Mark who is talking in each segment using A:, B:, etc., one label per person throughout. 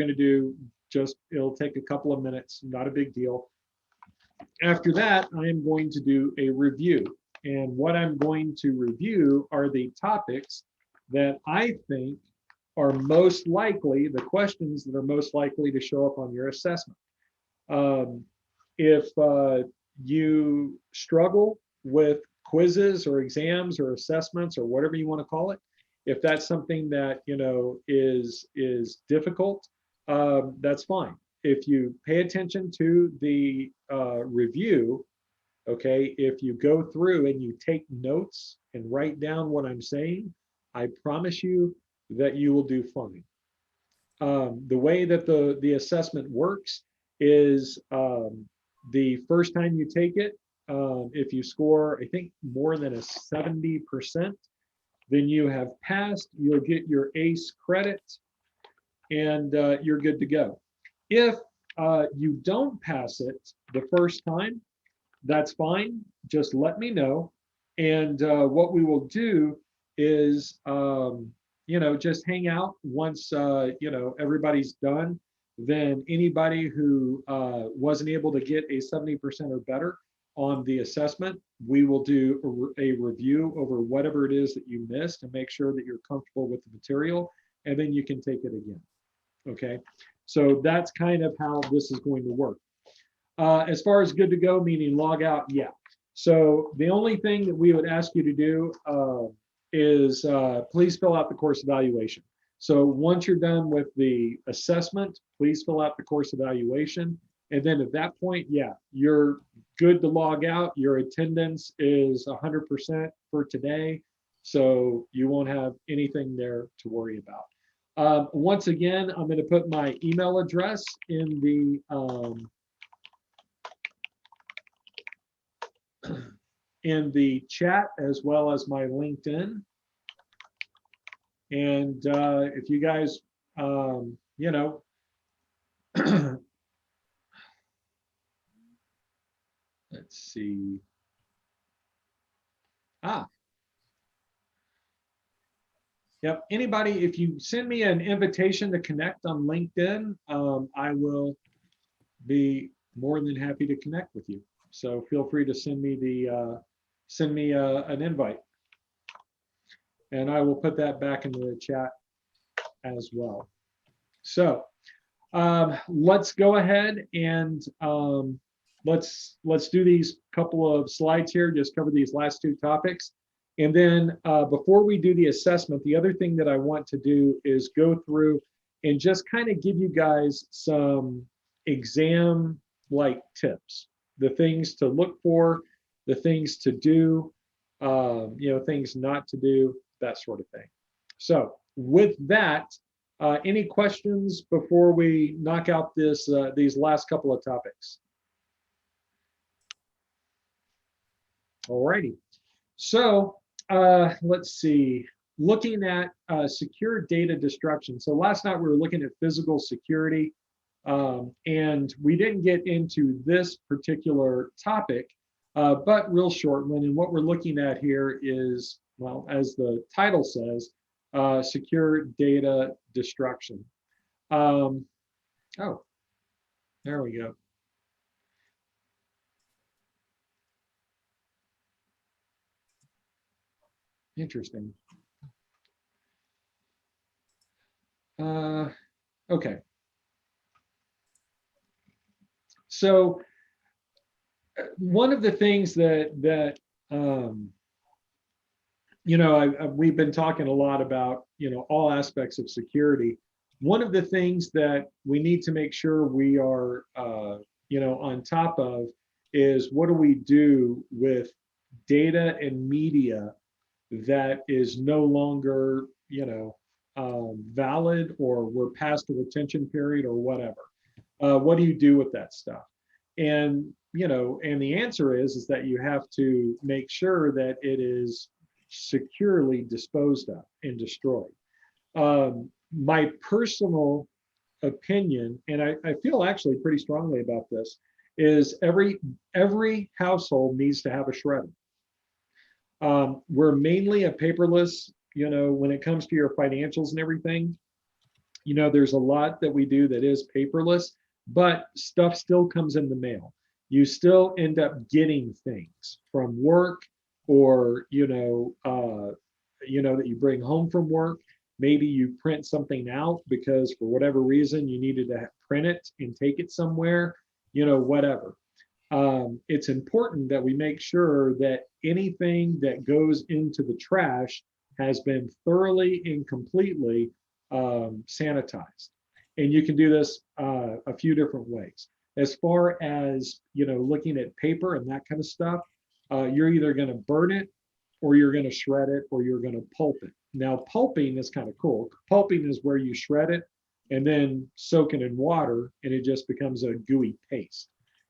A: going to do just, it'll take a couple of minutes, not a big deal. After that, I am going to do a review. And what I'm going to review are the topics that I think are most likely, the questions that are most likely to show up on your assessment. If you struggle with quizzes or exams or assessments or whatever you want to call it, if that's something that is difficult, that's fine. If you pay attention to the review, okay, if you go through and you take notes and write down what I'm saying, I promise you that you will do fine. The way that the assessment works is the first time you take it, if you score, I think, more than a 70%, then you have passed, you'll get your ACE credit, and you're good to go. If you don't pass it the first time, that's fine. Just let me know. And what we will do is, just hang out once, everybody's done. Then anybody who wasn't able to get a 70% or better on the assessment, we will do a review over whatever it is that you missed and make sure that you're comfortable with the material, and then you can take it again. Okay, so that's kind of how this is going to work. As far as good to go, meaning log out, yeah. So the only thing that we would ask you to do is please fill out the course evaluation. So once you're done with the assessment, please fill out the course evaluation. And then at that point, yeah, you're good to log out. Your attendance is 100% for today. So you won't have anything there to worry about. Once again, I'm going to put my email address in the chat, as well as my LinkedIn. And if you guys, let's see. Yep. Anybody, if you send me an invitation to connect on LinkedIn, I will be more than happy to connect with you. So feel free to send me an invite, and I will put that back into the chat as well. So let's go ahead and let's do these couple of slides here, just cover these last two topics. And then before we do the assessment, the other thing that I want to do is go through and just kind of give you guys some exam-like tips, the things to look for, the things to do, things not to do, that sort of thing. So with that, any questions before we knock out these last couple of topics? All righty. So let's see, looking at secure data destruction. So last night we were looking at physical security, and we didn't get into this particular topic, but real short one. And what we're looking at here is, well, as the title says, secure data destruction. Oh, there we go. Interesting. Okay. So one of the things that we've been talking a lot about, all aspects of security. One of the things that we need to make sure we are, on top of is, what do we do with data and media that is no longer, valid, or we're past the retention period or whatever. What do you do with that stuff? And, and the answer is that you have to make sure that it is securely disposed of and destroyed. My personal opinion, and I feel actually pretty strongly about this, is every household needs to have a shredder. We're mainly a paperless, when it comes to your financials and everything. You know, there's a lot that we do that is paperless, but stuff still comes in the mail. You still end up getting things from work, or that you bring home from work. Maybe you print something out because for whatever reason you needed to print it and take it somewhere, whatever. It's important that we make sure that anything that goes into the trash has been thoroughly and completely sanitized. And you can do this a few different ways. As far as looking at paper and that kind of stuff, you're either going to burn it, or you're going to shred it, or you're going to pulp it. Now, pulping is kind of cool. Pulping is where you shred it and then soak it in water, and it just becomes a gooey paste.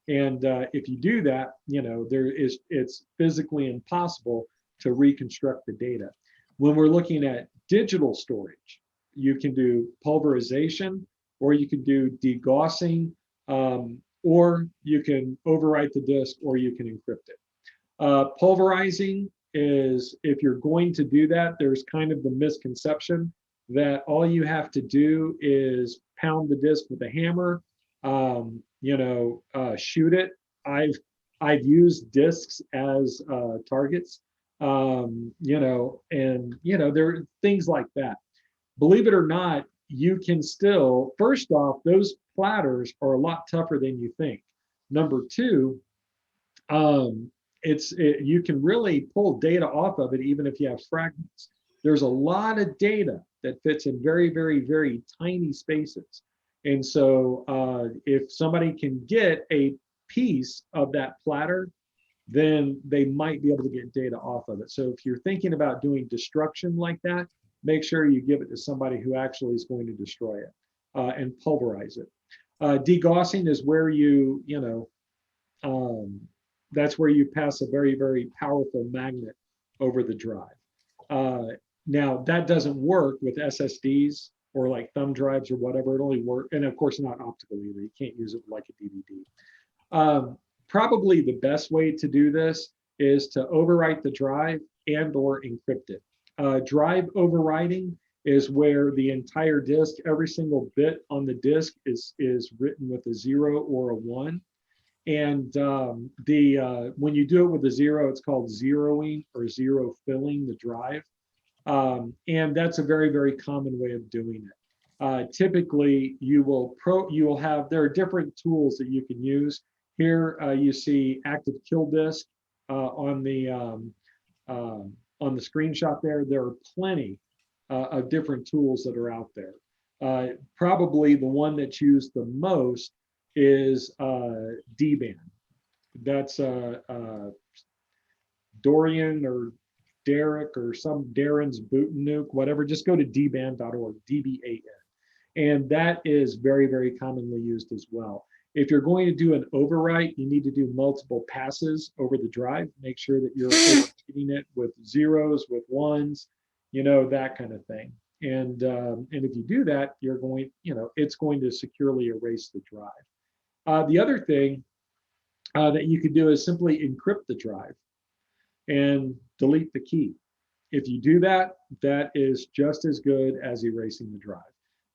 A: And if you do that, it's physically impossible to reconstruct the data. When we're looking at digital storage, you can do pulverization, or you can do degaussing, or you can overwrite the disk, or you can encrypt it. Pulverizing is, if you're going to do that, there's kind of the misconception that all you have to do is pound the disk with a hammer, shoot it. I've used disks as targets, there are things like that. Believe it or not, you can still, first off, those platters are a lot tougher than you think. Number two, you can really pull data off of it even if you have fragments. There's a lot of data that fits in very, very, very tiny spaces. And so if somebody can get a piece of that platter, then they might be able to get data off of it. So if you're thinking about doing destruction like that, make sure you give it to somebody who actually is going to destroy it and pulverize it. Degaussing is where that's where you pass a very, very powerful magnet over the drive. Now, that doesn't work with SSDs or like thumb drives or whatever. It only works, and of course, not optical either. You can't use it like a DVD. Probably the best way to do this is to overwrite the drive and or encrypt it. Drive overwriting is where the entire disk, every single bit on the disk is written with a 0 or a 1. And when you do it with a 0, it's called zeroing or zero filling the drive. And that's a very, very common way of doing it. Typically, you will have, there are different tools that you can use. Here you see active kill disk on the screenshot there. There are plenty of different tools that are out there. Probably the one that's used the most is DBAN. That's Dorian or Derek or some Darren's Butenuke, whatever. Just go to dban.org, DBAN. And that is very, very commonly used as well. If you're going to do an overwrite, you need to do multiple passes over the drive. Make sure that you're overwriting it with zeros, with ones, that kind of thing. And if you do that, you're going, it's going to securely erase the drive. The other thing that you could do is simply encrypt the drive and delete the key. If you do that, that is just as good as erasing the drive,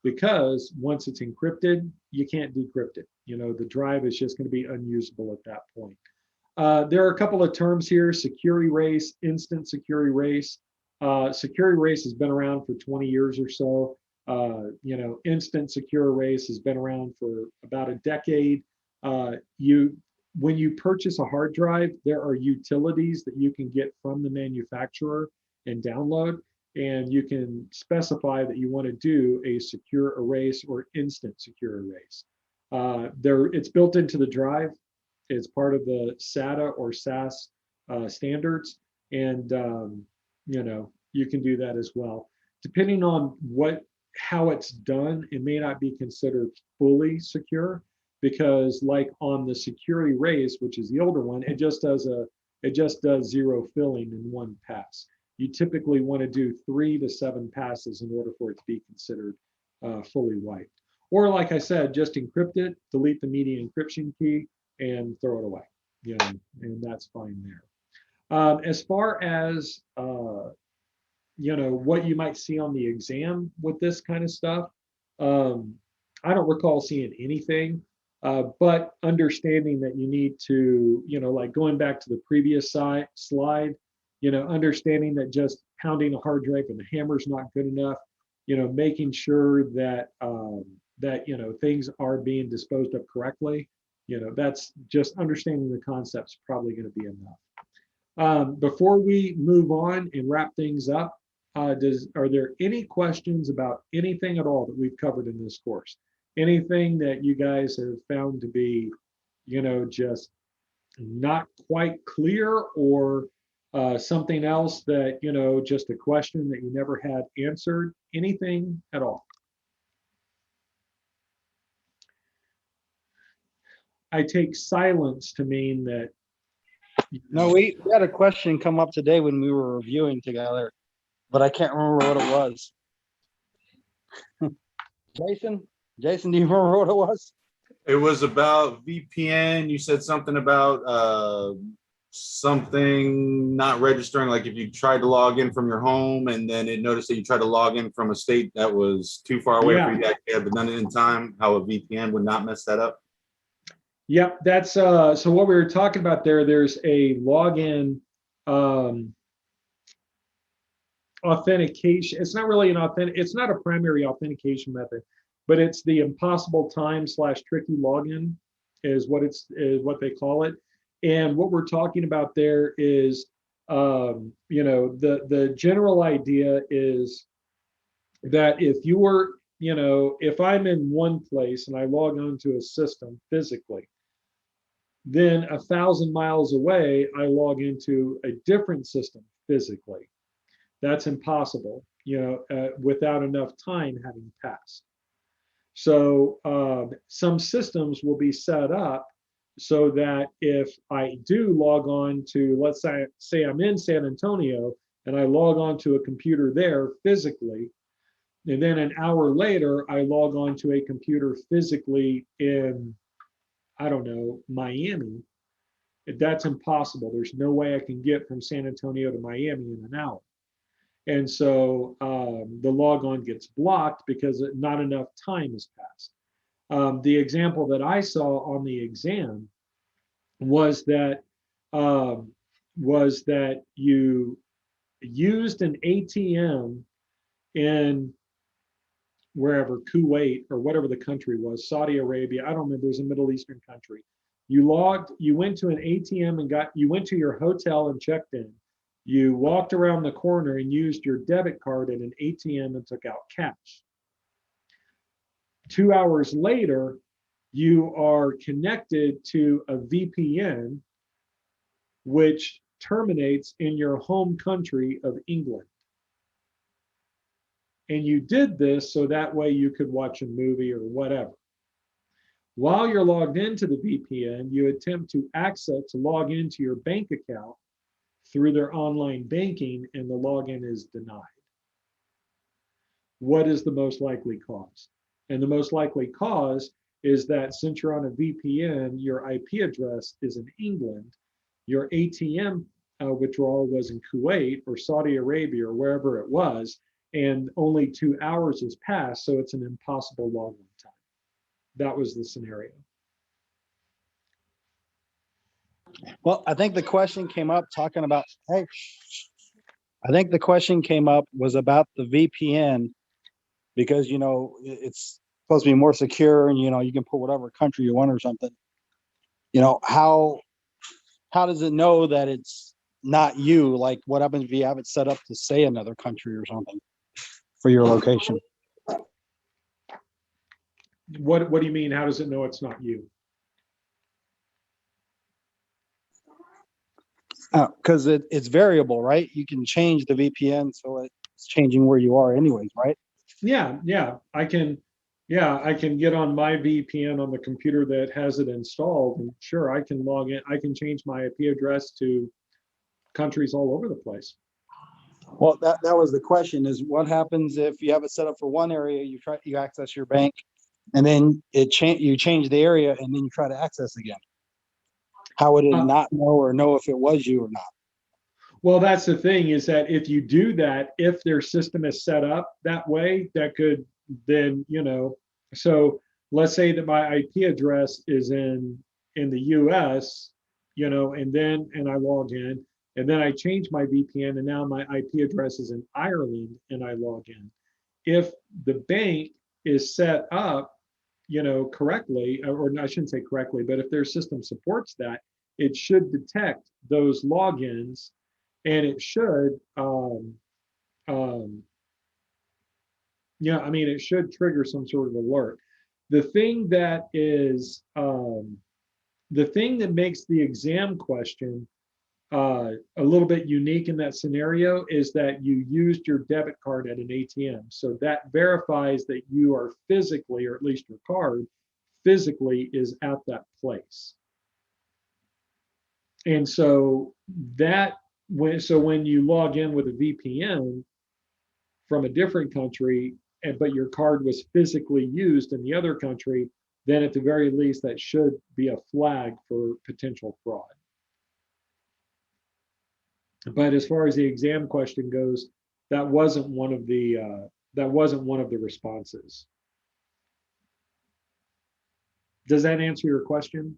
A: because once it's encrypted, you can't decrypt it. The drive is just going to be unusable at that point. There are a couple of terms here: secure erase, instant secure erase. Secure erase has been around for 20 years or so. Instant secure erase has been around for about a decade. When you purchase a hard drive, there are utilities that you can get from the manufacturer and download, and you can specify that you want to do a secure erase or instant secure erase. It's built into the drive. It's part of the SATA or SAS standards, and you can do that as well. Depending on how it's done, it may not be considered fully secure, because like on the secure erase, which is the older one, it just does zero filling in one pass. You typically want to do 3 to 7 passes in order for it to be considered fully wiped. Or like I said, just encrypt it, delete the media encryption key, and throw it away. And that's fine there. As far as what you might see on the exam with this kind of stuff, I don't recall seeing anything, but understanding that you need to, like going back to the previous slide, understanding that just pounding a hard drive and the hammer's not good enough, making sure that things are being disposed of correctly. That's just understanding the concepts probably going to be enough. Before we move on and wrap things up, are there any questions about anything at all that we've covered in this course? Anything that you guys have found to be, just not quite clear, or something else that, just a question that you never had answered? Anything at all? I take silence to mean that.
B: No, we had a question come up today when we were reviewing together, but I can't remember what it was. Jason, do you remember what it was?
C: It was about VPN. You said something about something not registering, like if you tried to log in from your home and then it noticed that you tried to log in from a state that was too far away for you to actually have done it in time, how a VPN would not mess that up.
A: Yep, that's so what we were talking about there. There's a login authentication. It's not really it's not a primary authentication method, but it's the impossible time / tricky login is what they call it. And what we're talking about there is, the general idea is that if I'm in one place and I log onto a system physically, then 1,000 miles away, I log into a different system physically. That's impossible, without enough time having passed. So some systems will be set up so that if I do log on to, let's say I'm in San Antonio and I log on to a computer there physically, and then an hour later I log on to a computer physically in, I don't know, Miami, that's impossible. There's no way I can get from San Antonio to Miami in an hour. And so the logon gets blocked because not enough time has passed. The example that I saw on the exam was that you used an ATM in wherever, Kuwait or whatever the country was, Saudi Arabia, I don't remember, it was a Middle Eastern country. You went to an ATM and you went to your hotel and checked in. You walked around the corner and used your debit card at an ATM and took out cash. 2 hours later, you are connected to a VPN, which terminates in your home country of England. And you did this so that way you could watch a movie or whatever. While you're logged into the VPN, you attempt to log into your bank account through their online banking, and the login is denied. What is the most likely cause? And the most likely cause is that since you're on a VPN, your IP address is in England, your ATM withdrawal was in Kuwait or Saudi Arabia or wherever it was, and only 2 hours has passed, so it's an impossible login time. That was the scenario.
B: Well, I think the question came up talking about, I think the question came up was about the VPN, because, it's supposed to be more secure and, you can put whatever country you want or something. How does it know that it's not you? Like, what happens if you have it set up to say another country or something for your location?
A: What do you mean? How does it know it's not you?
B: Because it's variable, right? You can change the VPN so it's changing where you are anyways, right?
A: Yeah. I can get on my VPN on the computer that has it installed, and sure, I can log in. I can change my IP address to countries all over the place.
B: Well, that was the question: is what happens if you have it set up for one area, you access your bank, and then you change the area, and then you try to access again? How would it not know if it was you or not?
A: Well, that's the thing, is that if you do that, if their system is set up that way, that could then, so let's say that my IP address is in the US, and I log in, and then I change my VPN, and now my IP address is in Ireland, and I log in. If the bank is set up, correctly, or I shouldn't say correctly, but if their system supports that, it should detect those logins, and it should, it should trigger some sort of alert. The thing that is, the thing that makes the exam question a little bit unique in that scenario is that you used your debit card at an ATM. So that verifies that you are physically, or at least your card physically is at that place. And so when you log in with a VPN from a different country, but your card was physically used in the other country, then at the very least that should be a flag for potential fraud. But as far as the exam question goes, that wasn't one of the responses. Does that answer your question?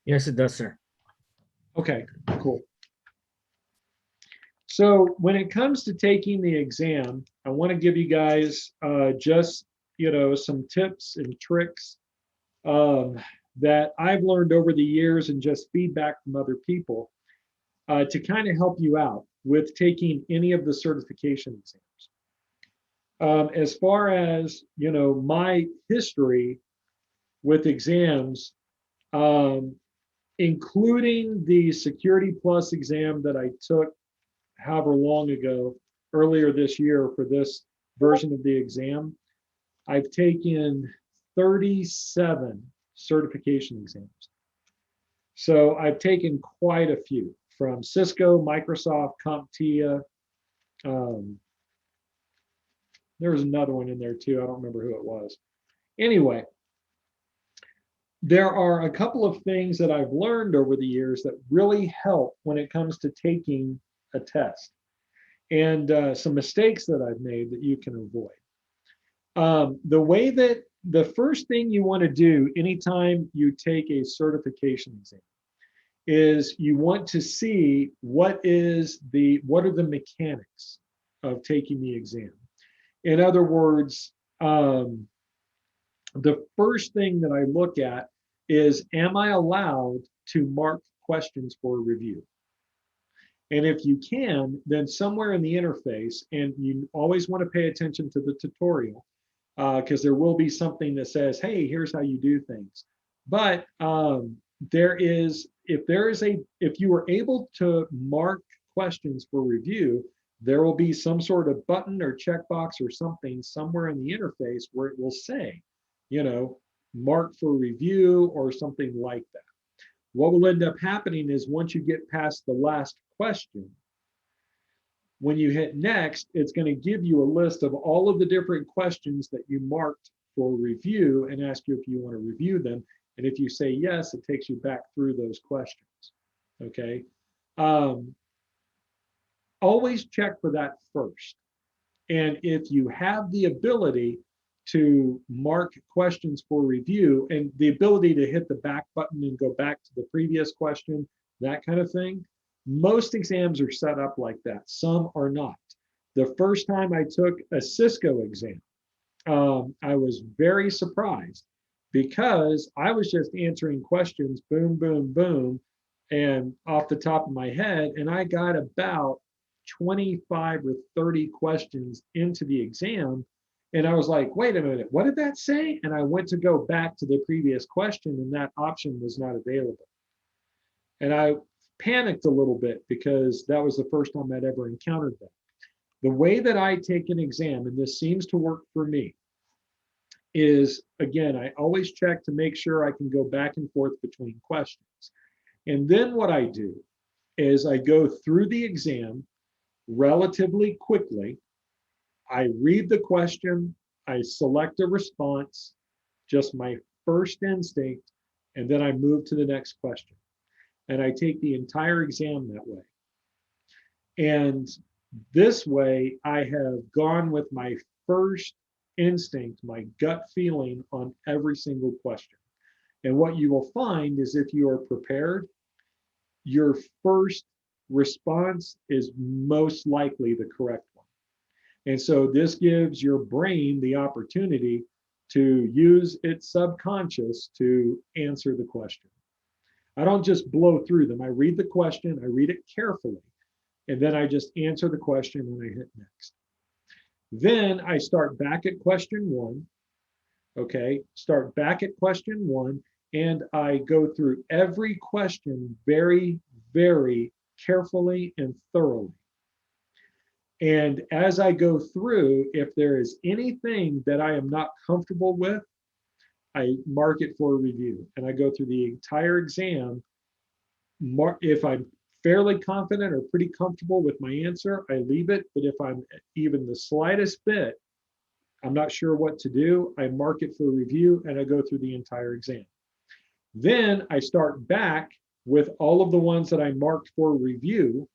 D: Yes, it does, sir.
A: Okay, cool. So when it comes to taking the exam, I want to give you guys just, some tips and tricks that I've learned over the years and just feedback from other people to kind of help you out with taking any of the certification exams. As far as, my history with exams, including the Security Plus exam that I took however long ago, earlier this year for this version of the exam, I've taken 37 certification exams. So I've taken quite a few from Cisco, Microsoft, CompTIA. There was another one in there too. I don't remember who it was. Anyway, there are a couple of things that I've learned over the years that really help when it comes to taking a test, and some mistakes that I've made that you can avoid. The first thing you want to do anytime you take a certification exam is you want to see what are the mechanics of taking the exam. In other words, the first thing that I look at is, am I allowed to mark questions for review? And if you can, then somewhere in the interface, and you always want to pay attention to the tutorial, because there will be something that says, hey, here's how you do things. But if you are able to mark questions for review, there will be some sort of button or checkbox or something somewhere in the interface where it will say, mark for review or something like that. What will end up happening is once you get past the last question, when you hit next, it's going to give you a list of all of the different questions that you marked for review and ask you if you want to review them. And if you say yes, it takes you back through those questions. Okay. Always check for that first. And if you have the ability to mark questions for review and the ability to hit the back button and go back to the previous question, that kind of thing, most exams are set up like that. Some are not. The first time I took a Cisco exam, I was very surprised because I was just answering questions, boom, boom, boom, and off the top of my head, and I got about 25 or 30 questions into the exam. And I was like, wait a minute, what did that say? And I went to go back to the previous question and that option was not available. And I panicked a little bit because that was the first time I'd ever encountered that. The way that I take an exam, and this seems to work for me, is, again, I always check to make sure I can go back and forth between questions. And then what I do is I go through the exam relatively quickly. I read the question, I select a response, just my first instinct, And then I move to the next question. And I take the entire exam that way. And this way, I have gone with my first instinct, my gut feeling on every single question. And what you will find is if you are prepared, your first response is most likely the correct one. And so this gives your brain the opportunity to use its subconscious to answer the question. I don't just blow through them. I read the question, I read it carefully, and then I just answer the question and I hit next. Then I start back at question one. Okay, start back at question one, and I go through every question very, very carefully and thoroughly. And as I go through, if there is anything that I am not comfortable with, I mark it for review. And I go through the entire exam. If I'm fairly confident or pretty comfortable with my answer, I leave it. But if I'm even the slightest bit, I'm not sure what to do, I mark it for review and I go through the entire exam. Then I start back with all of the ones that I marked for review.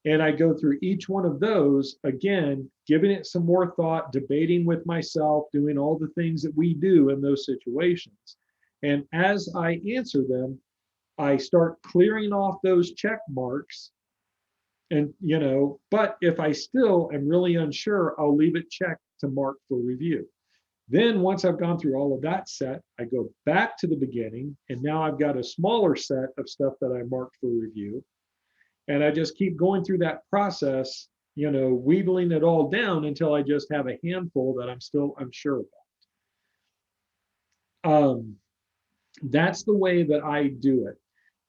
A: And I go through each one of those, again, giving it some more thought, debating with myself, doing all the things that we do in those situations. And as I answer them, I start clearing off those check marks. And, but if I still am really unsure, I'll leave it checked to mark for review. Then once I've gone through all of that set, I go back to the beginning, and now I've got a smaller set of stuff that I marked for review. And I just keep going through that process, wheedling it all down until I just have a handful that I'm still unsure about. That's the way that I do it.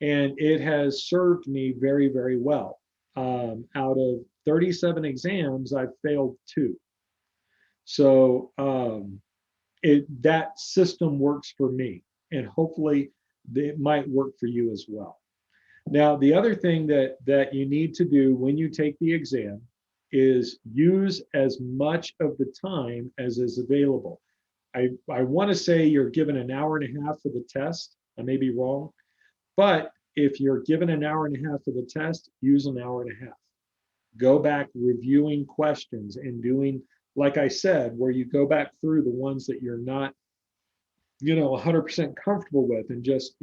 A: And it has served me very, very well. Out of 37 exams, I've failed 2. So that system works for me, and hopefully it might work for you as well. Now, the other thing that you need to do when you take the exam is use as much of the time as is available. I want to say you're given an hour and a half for the test. I may be wrong, but if you're given an hour and a half for the test, use an hour and a half. Go back reviewing questions and doing, like I said, where you go back through the ones that you're not, 100% comfortable with, and just,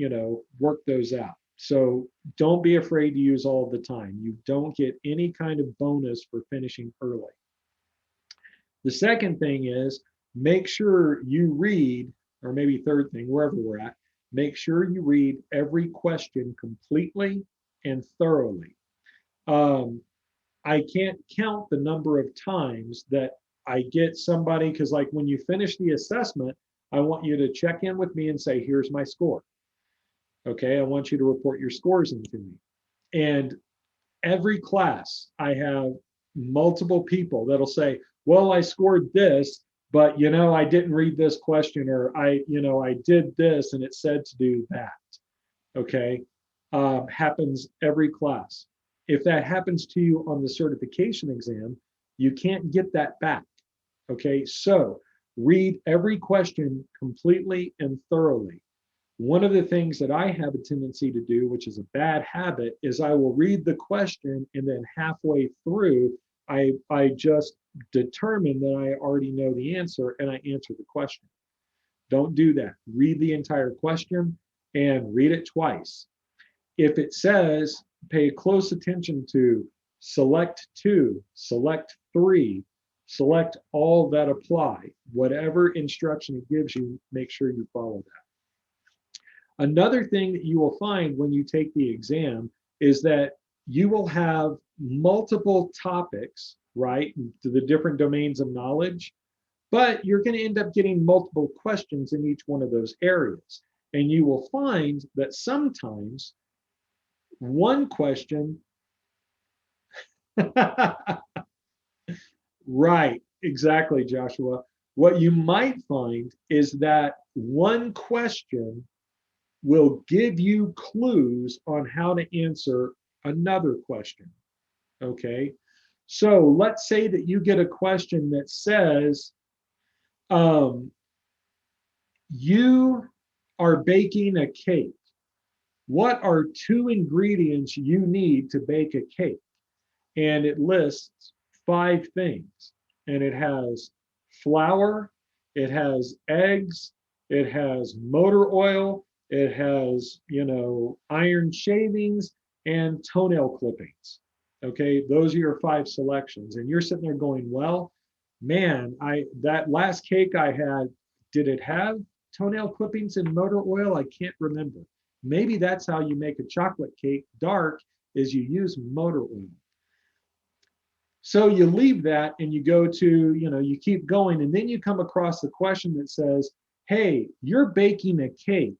A: work those out. So don't be afraid to use all the time. You don't get any kind of bonus for finishing early. The second thing is make sure you read, or maybe third thing, wherever we're at, make sure you read every question completely and thoroughly. I can't count the number of times that I get somebody, because like when you finish the assessment, I want you to check in with me and say, here's my score. Okay, I want you to report your scores into me. And every class, I have multiple people that'll say, well, I scored this, but I didn't read this question, or I did this and it said to do that. Okay, happens every class. If that happens to you on the certification exam, you can't get that back. Okay, so read every question completely and thoroughly. One of the things that I have a tendency to do, which is a bad habit, is I will read the question and then halfway through, I just determine that I already know the answer and I answer the question. Don't do that. Read the entire question and read it twice. If it says, pay close attention to select 2, select 3, select all that apply. Whatever instruction it gives you, make sure you follow that. Another thing that you will find when you take the exam is that you will have multiple topics, right, to the different domains of knowledge, but you're going to end up getting multiple questions in each one of those areas. And you will find that sometimes one question, right, exactly, Joshua. What you might find is that one question will give you clues on how to answer another question. Okay, so let's say that you get a question that says, you are baking a cake. What are 2 ingredients you need to bake a cake? And it lists 5 things. And it has flour, it has eggs, it has motor oil, it has, iron shavings and toenail clippings. Okay, those are your 5 selections. And you're sitting there going, well, man, that last cake I had, did it have toenail clippings and motor oil? I can't remember. Maybe that's how you make a chocolate cake dark, is you use motor oil. So you leave that and you go to, you keep going, and then you come across the question that says, hey, you're baking a cake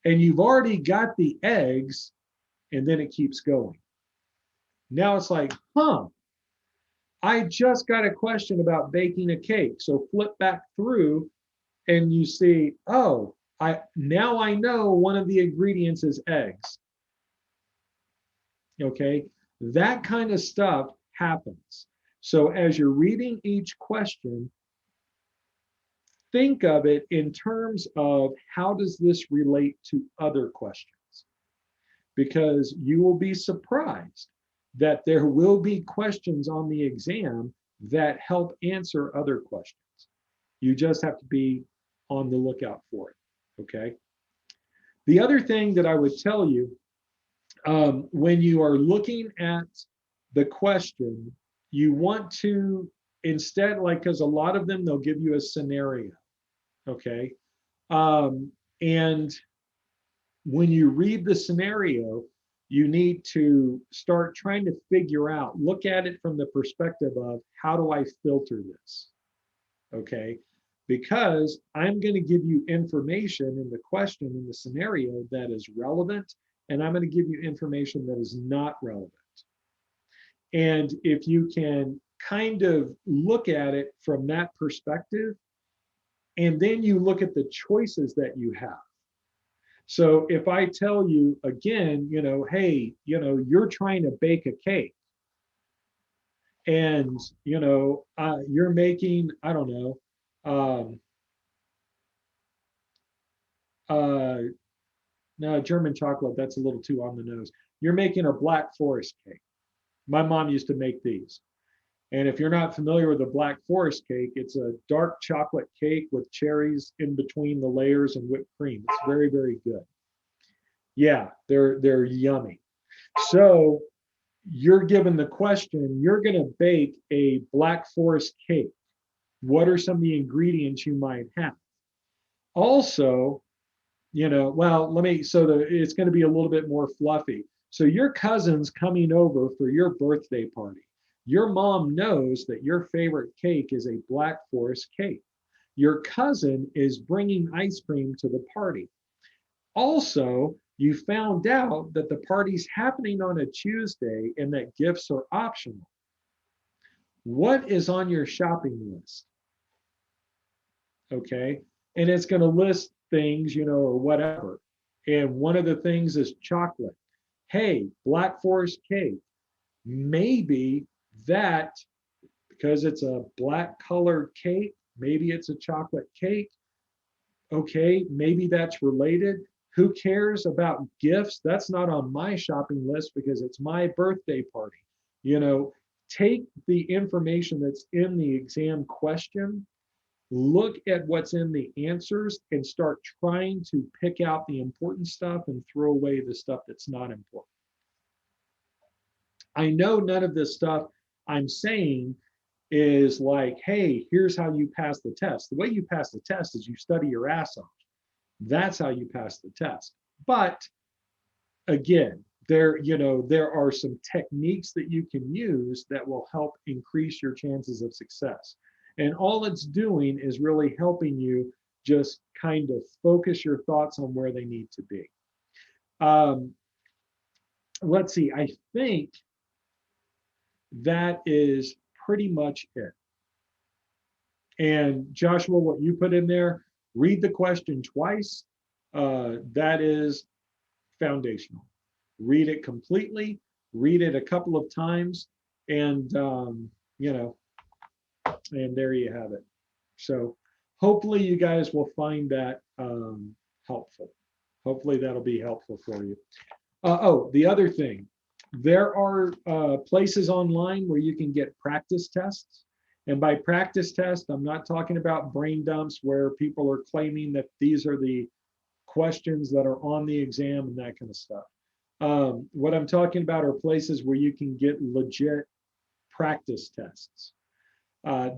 A: and you've already got the eggs, and then it keeps going. Now it's like, I just got a question about baking a cake. So flip back through and you see, oh, now I know one of the ingredients is eggs. Okay, that kind of stuff happens. So as you're reading each question, think of it in terms of how does this relate to other questions? Because you will be surprised that there will be questions on the exam that help answer other questions. You just have to be on the lookout for it, okay? The other thing that I would tell you, when you are looking at the question, you want to, instead, like, because a lot of them, they'll give you a scenario, okay? And when you read the scenario, you need to start trying to figure out, look at it from the perspective of, how do I filter this? Okay, because I'm going to give you information in the question, in the scenario, that is relevant, and I'm going to give you information that is not relevant. And if you can kind of look at it from that perspective, and then you look at the choices that you have. So if I tell you again, hey, you're trying to bake a cake, and you're making, I don't know, no, German chocolate, that's a little too on the nose. You're making a Black Forest cake. My mom used to make these. And if you're not familiar with a Black Forest cake, it's a dark chocolate cake with cherries in between the layers and whipped cream. It's very, very good. Yeah, they're yummy. So you're given the question, you're going to bake a Black Forest cake. What are some of the ingredients you might have? Also, it's going to be a little bit more fluffy. So your cousin's coming over for your birthday party. Your mom knows that your favorite cake is a Black Forest cake. Your cousin is bringing ice cream to the party. Also, you found out that the party's happening on a Tuesday and that gifts are optional. What is on your shopping list? Okay, and it's going to list things, or whatever. And one of the things is chocolate. Hey, Black Forest cake. Maybe that, because it's a black colored cake, maybe it's a chocolate cake. Okay, maybe that's related. Who cares about gifts? That's not on my shopping list because it's my birthday party. Take the information that's in the exam question, look at what's in the answers, and start trying to pick out the important stuff and throw away the stuff that's not important. I know none of this stuff I'm saying is like, hey, here's how you pass the test. The way you pass the test is you study your ass off. That's how you pass the test. But again, there are some techniques that you can use that will help increase your chances of success. And all it's doing is really helping you just kind of focus your thoughts on where they need to be. Let's see, I think that is pretty much it. And Joshua, what you put in there, read the question twice. That is foundational. Read it completely, read it a couple of times, and and there you have it. So hopefully you guys will find that helpful. Hopefully that'll be helpful for you. Oh, the other thing, there are places online where you can get practice tests. And by practice test, I'm not talking about brain dumps where people are claiming that these are the questions that are on the exam and that kind of stuff. What I'm talking about are places where you can get legit practice tests.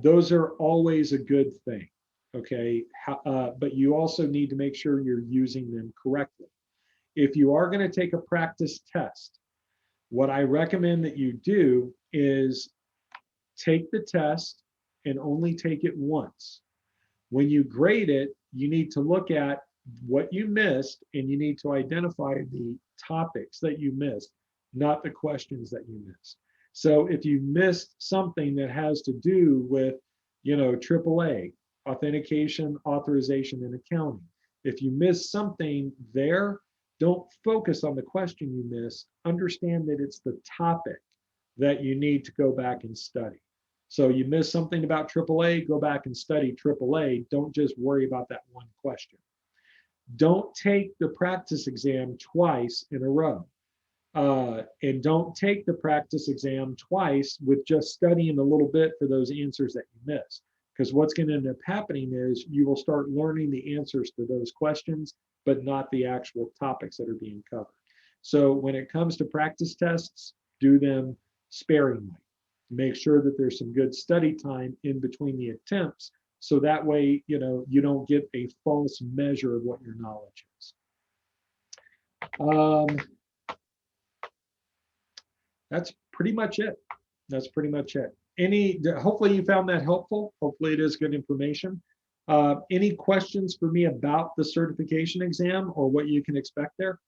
A: Those are always a good thing, okay? But you also need to make sure you're using them correctly. If you are going to take a practice test, what I recommend that you do is take the test and only take it once. When you grade it, you need to look at what you missed and you need to identify the topics that you missed, not the questions that you missed. So if you missed something that has to do with, AAA, authentication, authorization, and accounting, if you miss something there, don't focus on the question you missed. Understand that it's the topic that you need to go back and study. So you miss something about AAA, go back and study AAA. Don't just worry about that one question. Don't take the practice exam twice in a row. And don't take the practice exam twice with just studying a little bit for those answers that you missed. Because what's going to end up happening is you will start learning the answers to those questions, but not the actual topics that are being covered. So when it comes to practice tests, do them sparingly. Make sure that there's some good study time in between the attempts. So that way, you don't get a false measure of what your knowledge is. That's pretty much it. That's pretty much it. Hopefully you found that helpful. Hopefully it is good information. Any questions for me about the certification exam or what you can expect there?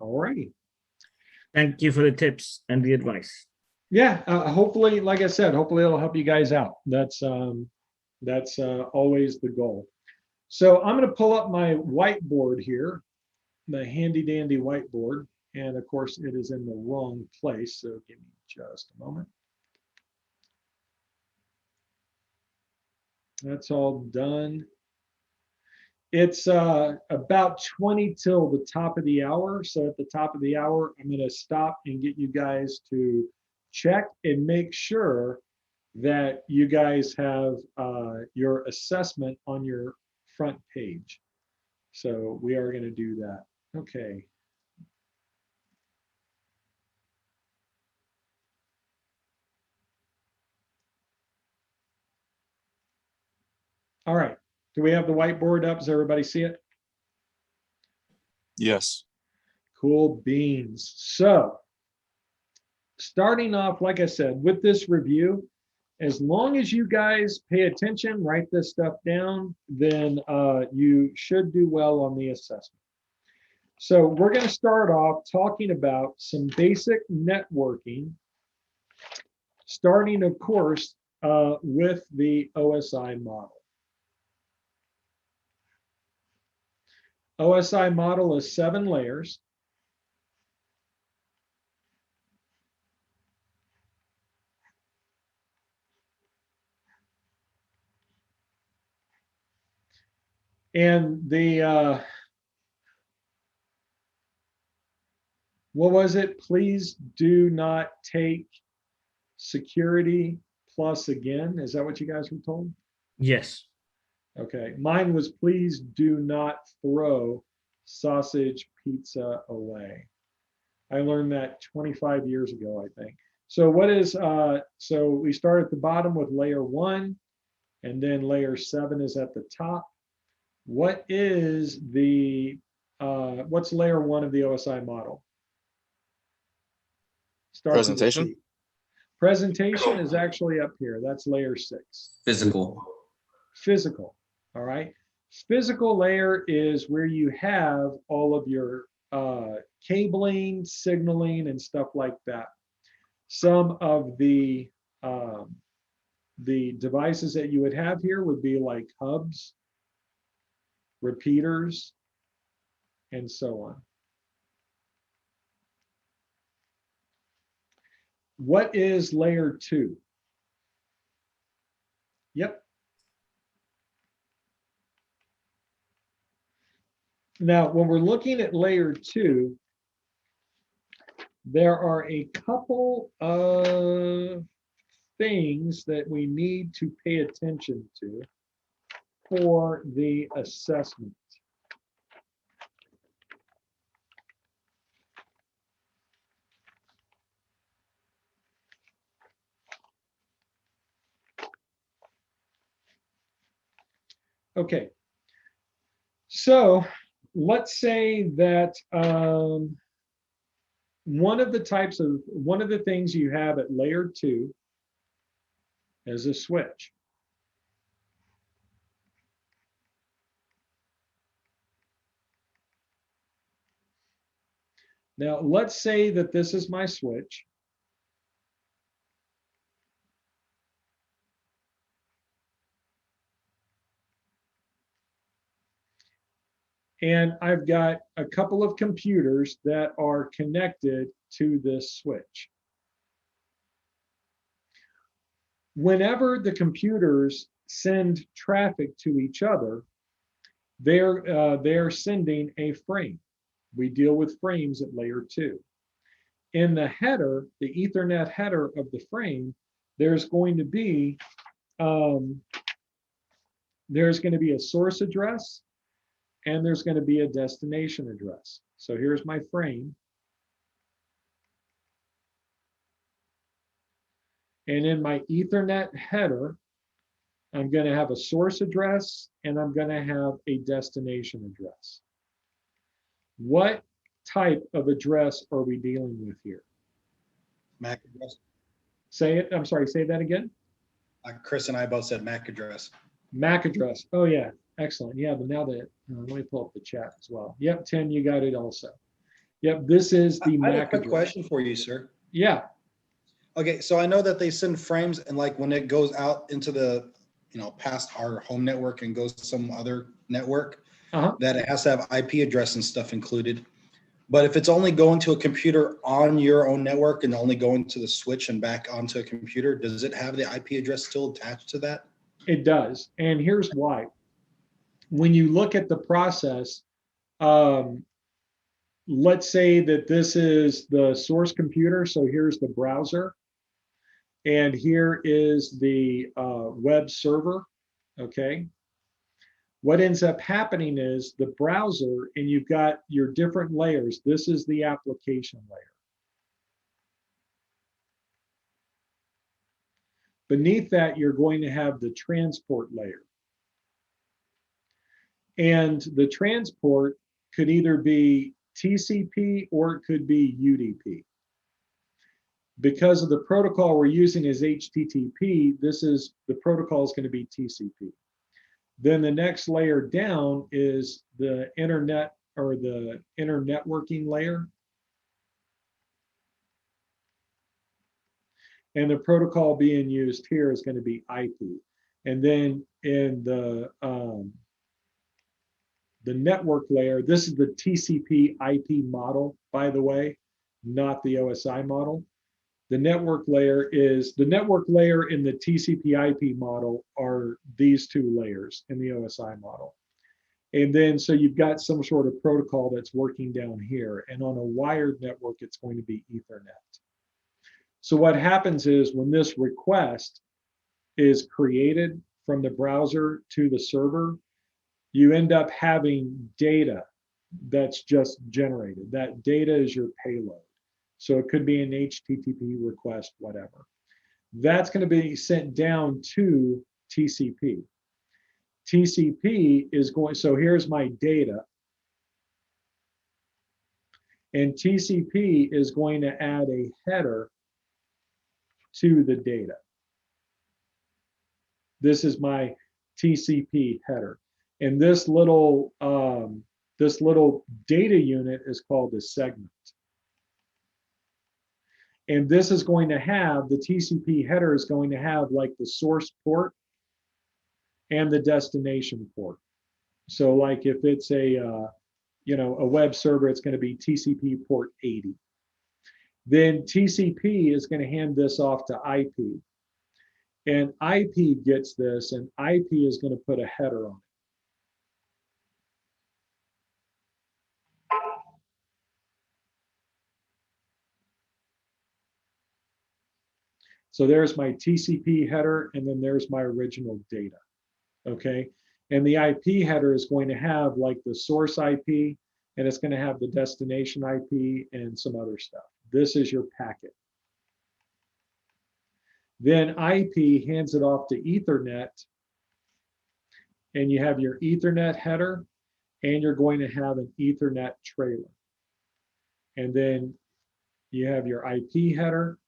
A: All righty.
D: Thank you for the tips and the advice.
A: Yeah, hopefully, like I said, hopefully it'll help you guys out. That's always the goal. So I'm going to pull up my whiteboard here, the handy dandy whiteboard. And of course, it is in the wrong place. So give me just a moment. That's all done. It's about 20 till the top of the hour. So at the top of the hour, I'm going to stop and get you guys to check and make sure that you guys have your assessment on your front page. So we are going to do that. Okay. All right. Do we have the whiteboard up? Does everybody see it?
E: Yes.
A: Cool beans. So starting off, like I said, with this review, as long as you guys pay attention, write this stuff down, then you should do well on the assessment. So we're going to start off talking about some basic networking, starting, of course, with the OSI model. OSI model is 7 layers. And the, what was it? Please do not take security plus again. Is that what you guys were told?
D: Yes.
A: Okay. Mine was please do not throw sausage pizza away. I learned that 25 years ago, I think. So what is, so we start at the bottom with layer 1, and then layer 7 is at the top. What is the, what's layer 1 of the OSI model? Start with a
E: Presentation?
A: P. Presentation is actually up here. That's layer 6.
F: Physical.
A: Physical. All right. Physical layer is where you have all of your cabling, signaling, and stuff like that. Some of the devices that you would have here would be like hubs, repeaters, and so on. What is layer 2? Yep. Now, when we're looking at layer 2, there are a couple of things that we need to pay attention to for the assessment. Okay, so let's say that one of the things you have at layer 2 is a switch. Now, let's say that this is my switch. And I've got a couple of computers that are connected to this switch. Whenever the computers send traffic to each other, they're sending a frame. We deal with frames at layer 2. In the header, the Ethernet header of the frame, there's going to be a source address, and there's going to be a destination address. So here's my frame. And in my Ethernet header, I'm going to have a source address and I'm going to have a destination address. What type of address are we dealing with here?
B: MAC address.
A: Say it, I'm sorry, say that again.
B: Chris and I both said MAC address.
A: MAC address. Oh yeah, excellent. Yeah, but now that, let me pull up the chat as well. Yep, Tim, you got it also. Yep, this is the
B: I have a
A: MAC
B: quick
A: address.
B: question for you, sir.
A: Yeah,
B: Okay, so I know that they send frames and like when it goes out into the, past our home network and goes to some other network, that it has to have IP address and stuff included. But if it's only going to a computer on your own network and only going to the switch and back onto a computer, does it have the IP address still attached to that?
A: it does. And here's why. When you look at the process, let's say that this is the source computer. So here's the browser. And here is the web server, okay? What ends up happening is the browser, and you've got your different layers. This is the application layer. Beneath that, you're going to have the transport layer. And the transport could either be TCP or it could be UDP. Because of the protocol we're using is HTTP, the protocol is going to be TCP. Then the next layer down is the internet or the internetworking layer. And the protocol being used here is going to be IP. And then in the network layer, this is the TCP IP model, by the way, not the OSI model. The network layer and the TCP IP model are these two layers in the OSI model. And then, so you've got some sort of protocol that's working down here. And on a wired network, it's going to be Ethernet. So what happens is when this request is created from the browser to the server, you end up having data that's just generated. That data is your payload. So it could be an HTTP request, whatever. That's going to be sent down to TCP. TCP is going, so here's my data. And TCP is going to add a header to the data. This is my TCP header. And this little data unit is called a segment. And this is going to have, the TCP header is going to have like the source port and the destination port. So like if it's a web server, it's going to be TCP port 80. Then TCP is going to hand this off to IP. And IP gets this, and IP is going to put a header on it. So there's my TCP header, and then there's my original data, okay? And the IP header is going to have like the source IP, and it's going to have the destination IP and some other stuff. This is your packet. Then IP hands it off to Ethernet, and you have your Ethernet header, and you're going to have an Ethernet trailer. And then you have your IP header,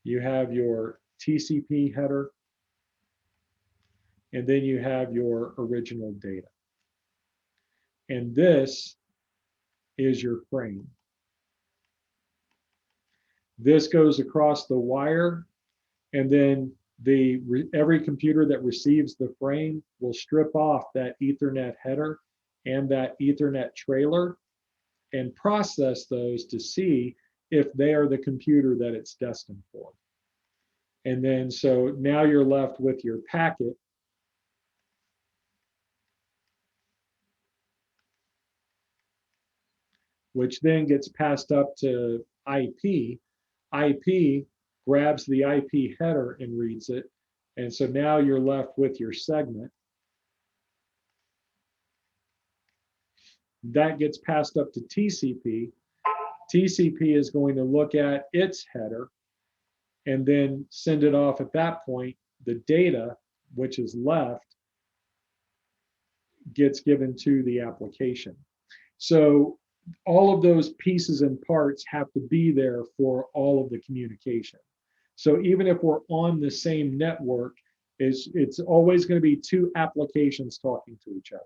A: you have your TCP header, and then you have your original data. And this is your frame. This goes across the wire, and then every computer that receives the frame will strip off that Ethernet header and that Ethernet trailer and process those to see if they are the computer that it's destined for. And then so now you're left with your packet, which then gets passed up to IP. IP grabs the IP header and reads it. And so now you're left with your segment. That gets passed up to TCP. TCP is going to look at its header and then send it off at that point. The data, which is left, gets given to the application. So all of those pieces and parts have to be there for all of the communication. So even if we're on the same network, it's always going to be two applications talking to each other,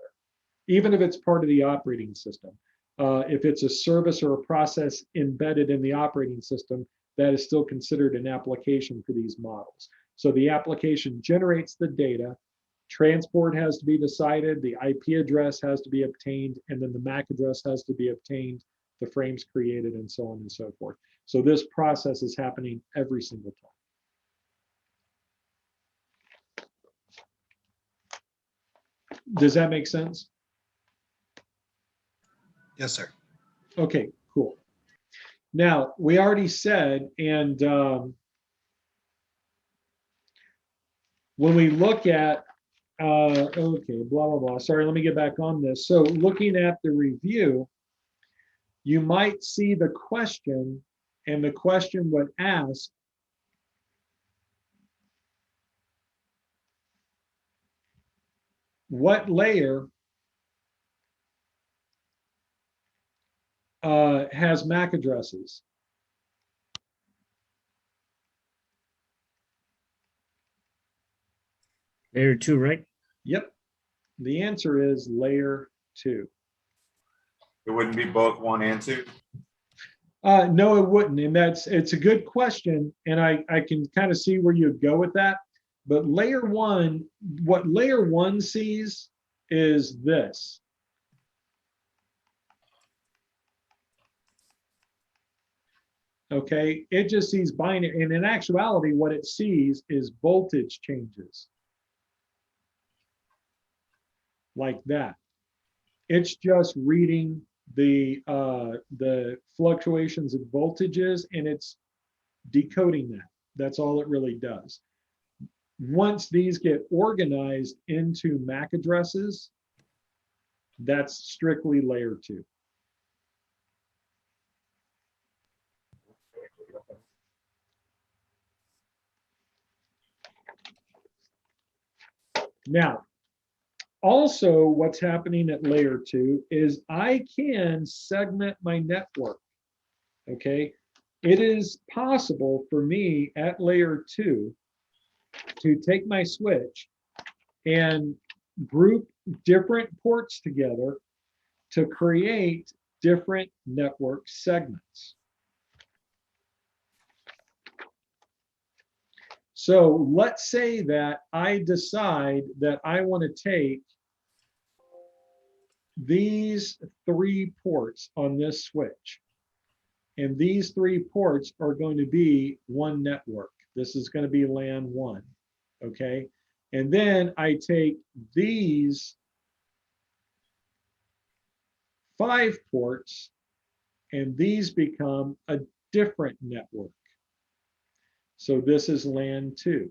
A: even if it's part of the operating system. If it's a service or a process embedded in the operating system, that is still considered an application for these models. So the application generates the data, transport has to be decided, the IP address has to be obtained, and then the MAC address has to be obtained, the frames created, and so on and so forth. So this process is happening every single time. Does that make sense?
B: Yes, sir.
A: Okay, cool. Now, we already said, and when we look at, okay, blah, blah, blah. Sorry, let me get back on this. So looking at the review, you might see the question, and the question would ask, what layer has MAC addresses?
D: Layer 2, right?
A: Yep. The answer is layer 2.
C: It wouldn't be both 1 and 2?
A: No, it wouldn't. And it's a good question. And I can kind of see where you'd go with that. But layer 1, what layer 1 sees is this. Okay, it just sees binary. And in actuality, what it sees is voltage changes. Like that. It's just reading the fluctuations in voltages, and it's decoding that. That's all it really does. Once these get organized into MAC addresses, that's strictly layer 2. Now, also what's happening at layer 2 is I can segment my network, okay? It is possible for me at layer 2 to take my switch and group different ports together to create different network segments. So let's say that I decide that I want to take these 3 ports on this switch, and these 3 ports are going to be one network. This is going to be LAN 1. okay? And then I take these 5 ports, and these become a different network. So this is LAN 2.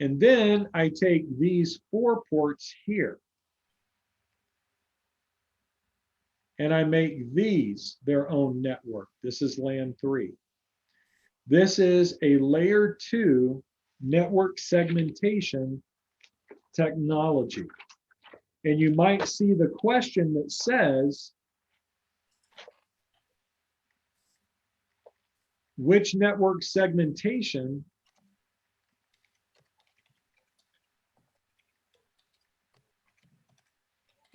A: And then I take these 4 ports here, and I make these their own network. This is LAN 3. This is a layer 2 network segmentation technology. And you might see the question that says, which network segmentation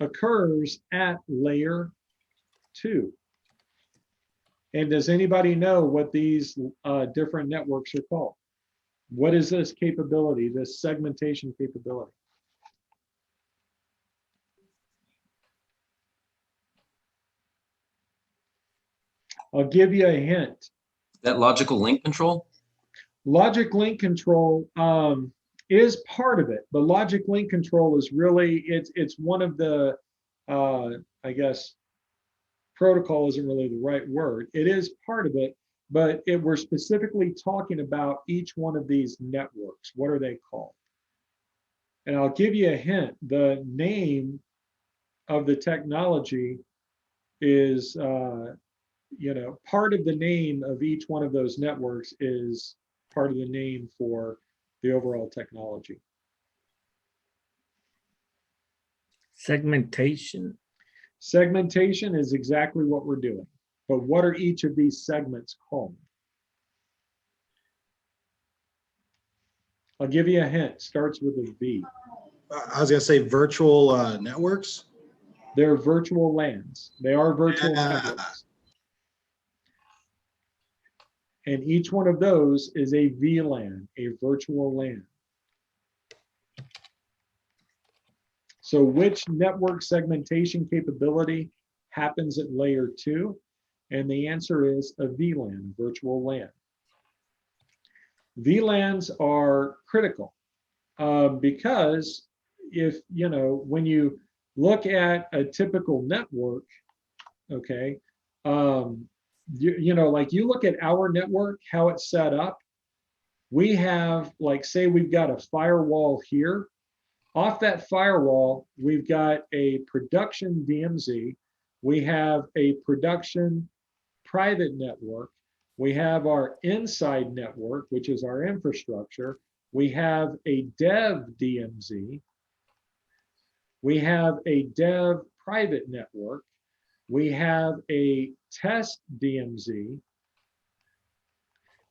A: occurs at layer 2? And does anybody know what these different networks are called? What is this capability, this segmentation capability? I'll give you a hint.
E: That logical link control?
A: Logic link control is part of it, but logic link control is really, it's one of the, I guess, protocol isn't really the right word. It is part of it, but we're specifically talking about each one of these networks. What are they called? And I'll give you a hint. The name of the technology is, part of the name of each one of those networks is part of the name for the overall technology.
D: Segmentation.
A: Segmentation is exactly what we're doing. But what are each of these segments called? I'll give you a hint. Starts with a V.
F: I was gonna say virtual networks.
A: They're virtual LANs. They are virtual
F: Yeah.
A: networks. And each one of those is a VLAN, a virtual LAN. So which network segmentation capability happens at layer 2? And the answer is a VLAN, virtual LAN. VLANs are critical because when you look at a typical network, okay, like you look at our network, how it's set up, we have, like, say we've got a firewall here. Off that firewall, we've got a production DMZ. We have a production private network. We have our inside network, which is our infrastructure. We have a dev DMZ. We have a dev private network. We have a test DMZ.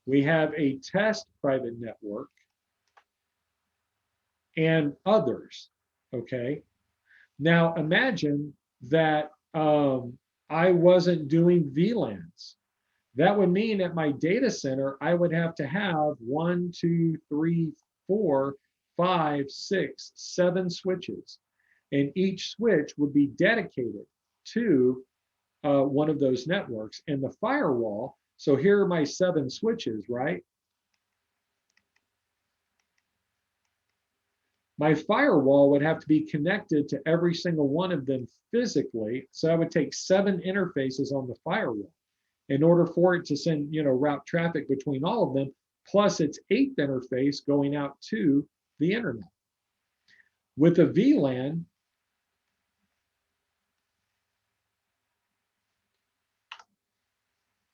A: We have a test private network and others, okay? Now imagine that I wasn't doing VLANs. That would mean at my data center, I would have to have 1, 2, 3, 4, 5, 6, 7 switches. And each switch would be dedicated to one of those networks. And the firewall, so here are my 7 switches, right? My firewall would have to be connected to every single one of them physically. So I would take 7 interfaces on the firewall in order for it to send, route traffic between all of them, plus its 8th interface going out to the internet. With a VLAN,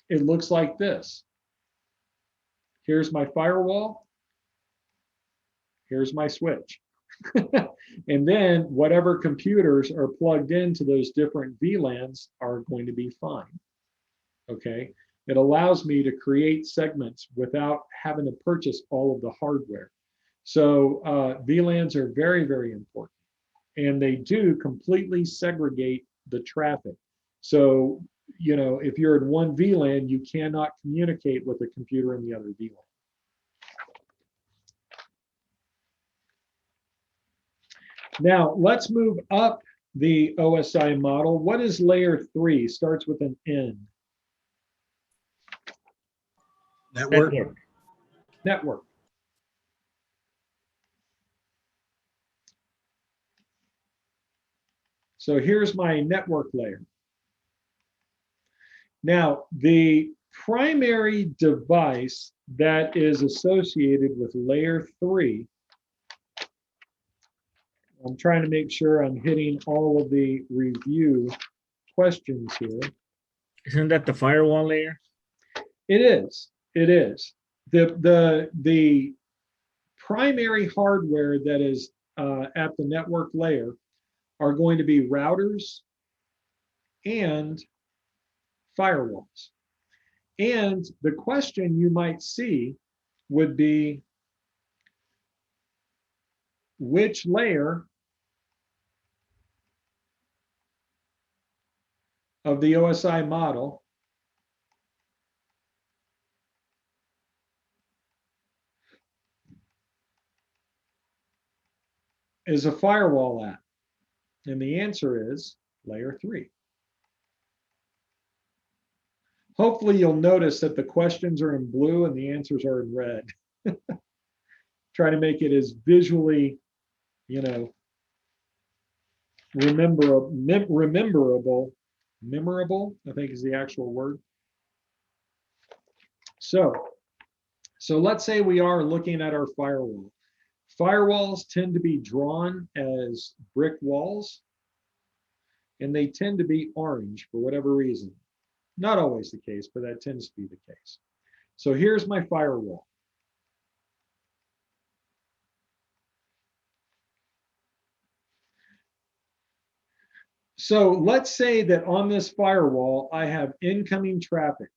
A: it looks like this. Here's my firewall. Here's my switch. And then whatever computers are plugged into those different VLANs are going to be fine. Okay. It allows me to create segments without having to purchase all of the hardware. So VLANs are very, very important. And they do completely segregate the traffic. So, if you're in one VLAN, you cannot communicate with the computer in the other VLAN. Now, let's move up the OSI model. What is layer 3? Starts with an N.
F: Network.
A: Network. So here's my network layer. Now, the primary device that is associated with layer 3, I'm trying to make sure I'm hitting all of the review questions here.
D: Isn't that the firewall layer?
A: It is. It is. The primary hardware that is at the network layer are going to be routers and firewalls. And the question you might see would be, which layer of the OSI model is a firewall at? And the answer is layer 3. Hopefully you'll notice that the questions are in blue and the answers are in red. Try to make it as visually, memorable, I think is the actual word. So let's say we are looking at our firewall. Firewalls tend to be drawn as brick walls, and they tend to be orange for whatever reason. Not always the case, but that tends to be the case. So here's my firewall. So let's say that on this firewall, I have incoming traffic.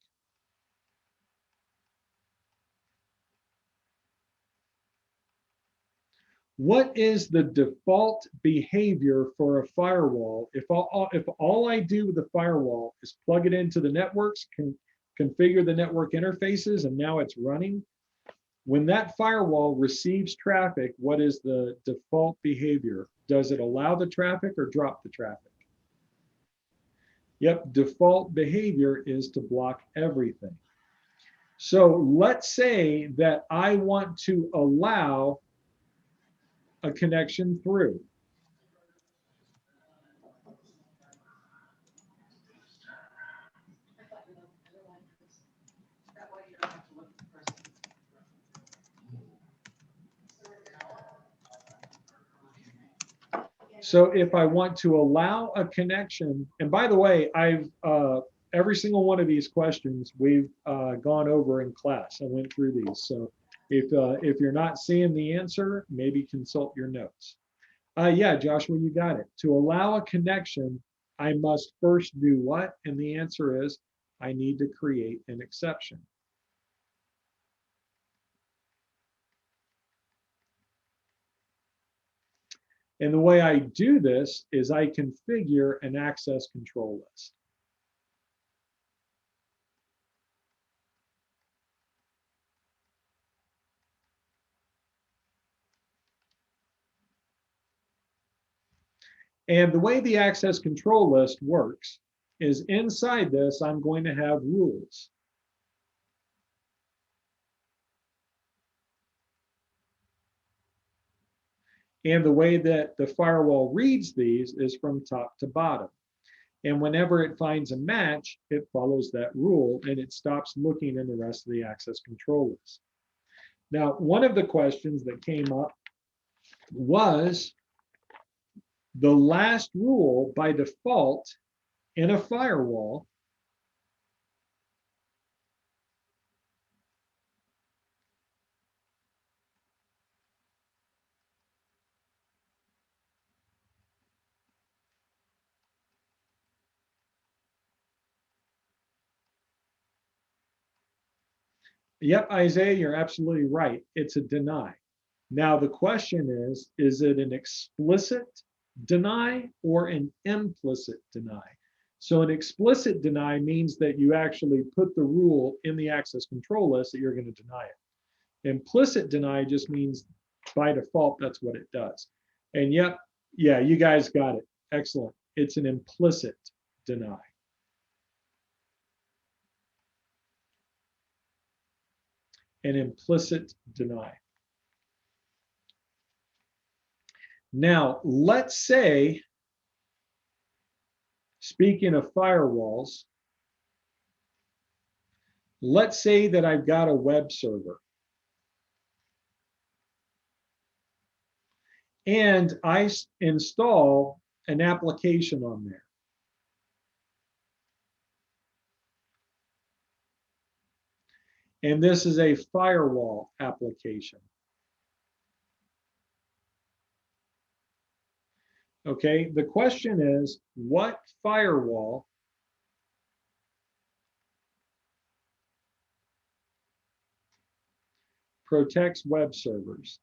A: What is the default behavior for a firewall if all I do with the firewall is plug it into the networks, configure the network interfaces, and now it's running? When that firewall receives traffic, what is the default behavior? Does it allow the traffic or drop the traffic? Yep, default behavior is to block everything. So let's say that I want to allow a connection through. So if I want to allow a connection, and by the way, I've every single one of these questions we've gone over in class. I went through these. So if you're not seeing the answer, maybe consult your notes. Yeah, Joshua, you got it. To allow a connection, I must first do what? And the answer is, I need to create an exception. And the way I do this is I configure an access control list. And the way the access control list works is inside this, I'm going to have rules. And the way that the firewall reads these is from top to bottom. And whenever it finds a match, it follows that rule and it stops looking in the rest of the access control list. Now, one of the questions that came up was the last rule by default in a firewall Yep, Isaiah, you're absolutely right. It's a deny. Now, the question is it an explicit deny or an implicit deny? So an explicit deny means that you actually put the rule in the access control list that you're going to deny it. Implicit deny just means by default, that's what it does. And yep, yeah, you guys got it. Excellent. It's an implicit deny. An implicit deny. Now, let's say speaking of firewalls, let's say that I've got a web server and I install an application on there. And this is a firewall application. Okay, the question is, what firewall protects web servers?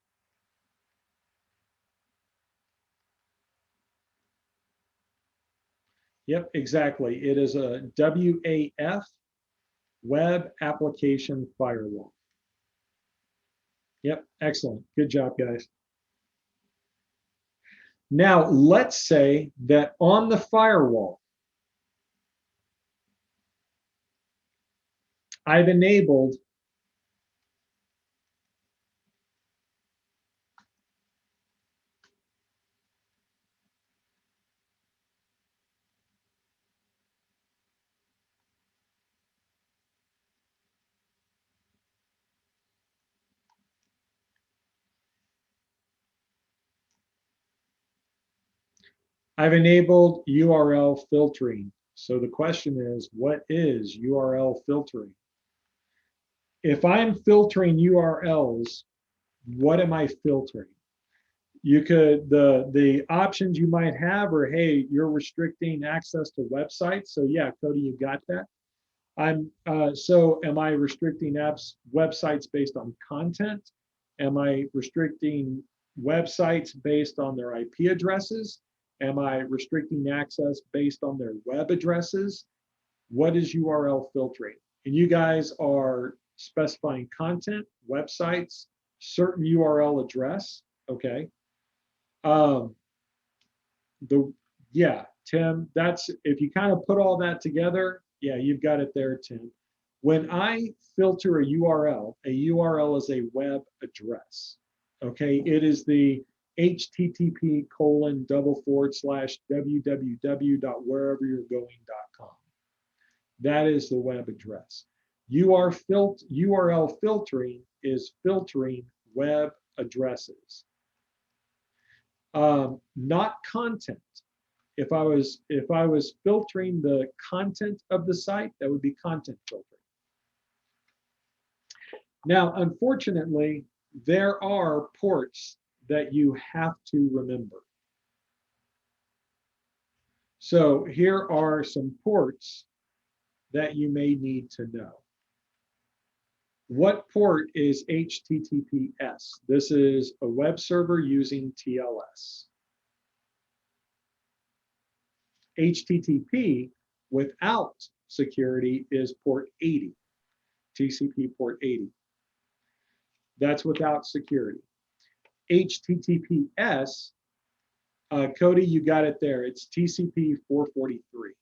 A: Yep, exactly. It is a WAF, Web Application Firewall. Yep, excellent. Good job, guys. Now, let's say that on the firewall, I've enabled URL filtering. So the question is, what is URL filtering? If I'm filtering URLs, what am I filtering? You could, the options you might have are, hey, you're restricting access to websites. So yeah, Cody, you got that. So am I restricting websites based on content? Am I restricting websites based on their IP addresses? Am I restricting access based on their web addresses? What is URL filtering? And you guys are specifying content, websites, certain URL address, okay? Yeah, Tim, that's, if you kind of put all that together, yeah, you've got it there, Tim. When I filter a URL is a web address, okay? It is the http://www.whereveryou'regoing.com. That is the web address. URL filtering is filtering web addresses, not content. If I was filtering the content of the site, that would be content filtering. Now, unfortunately, there are ports that you have to remember. So here are some ports that you may need to know. What port is HTTPS? This is a web server using TLS. HTTP without security is port 80, TCP port 80. That's without security. HTTPS, Cody, you got it there. It's TCP 443.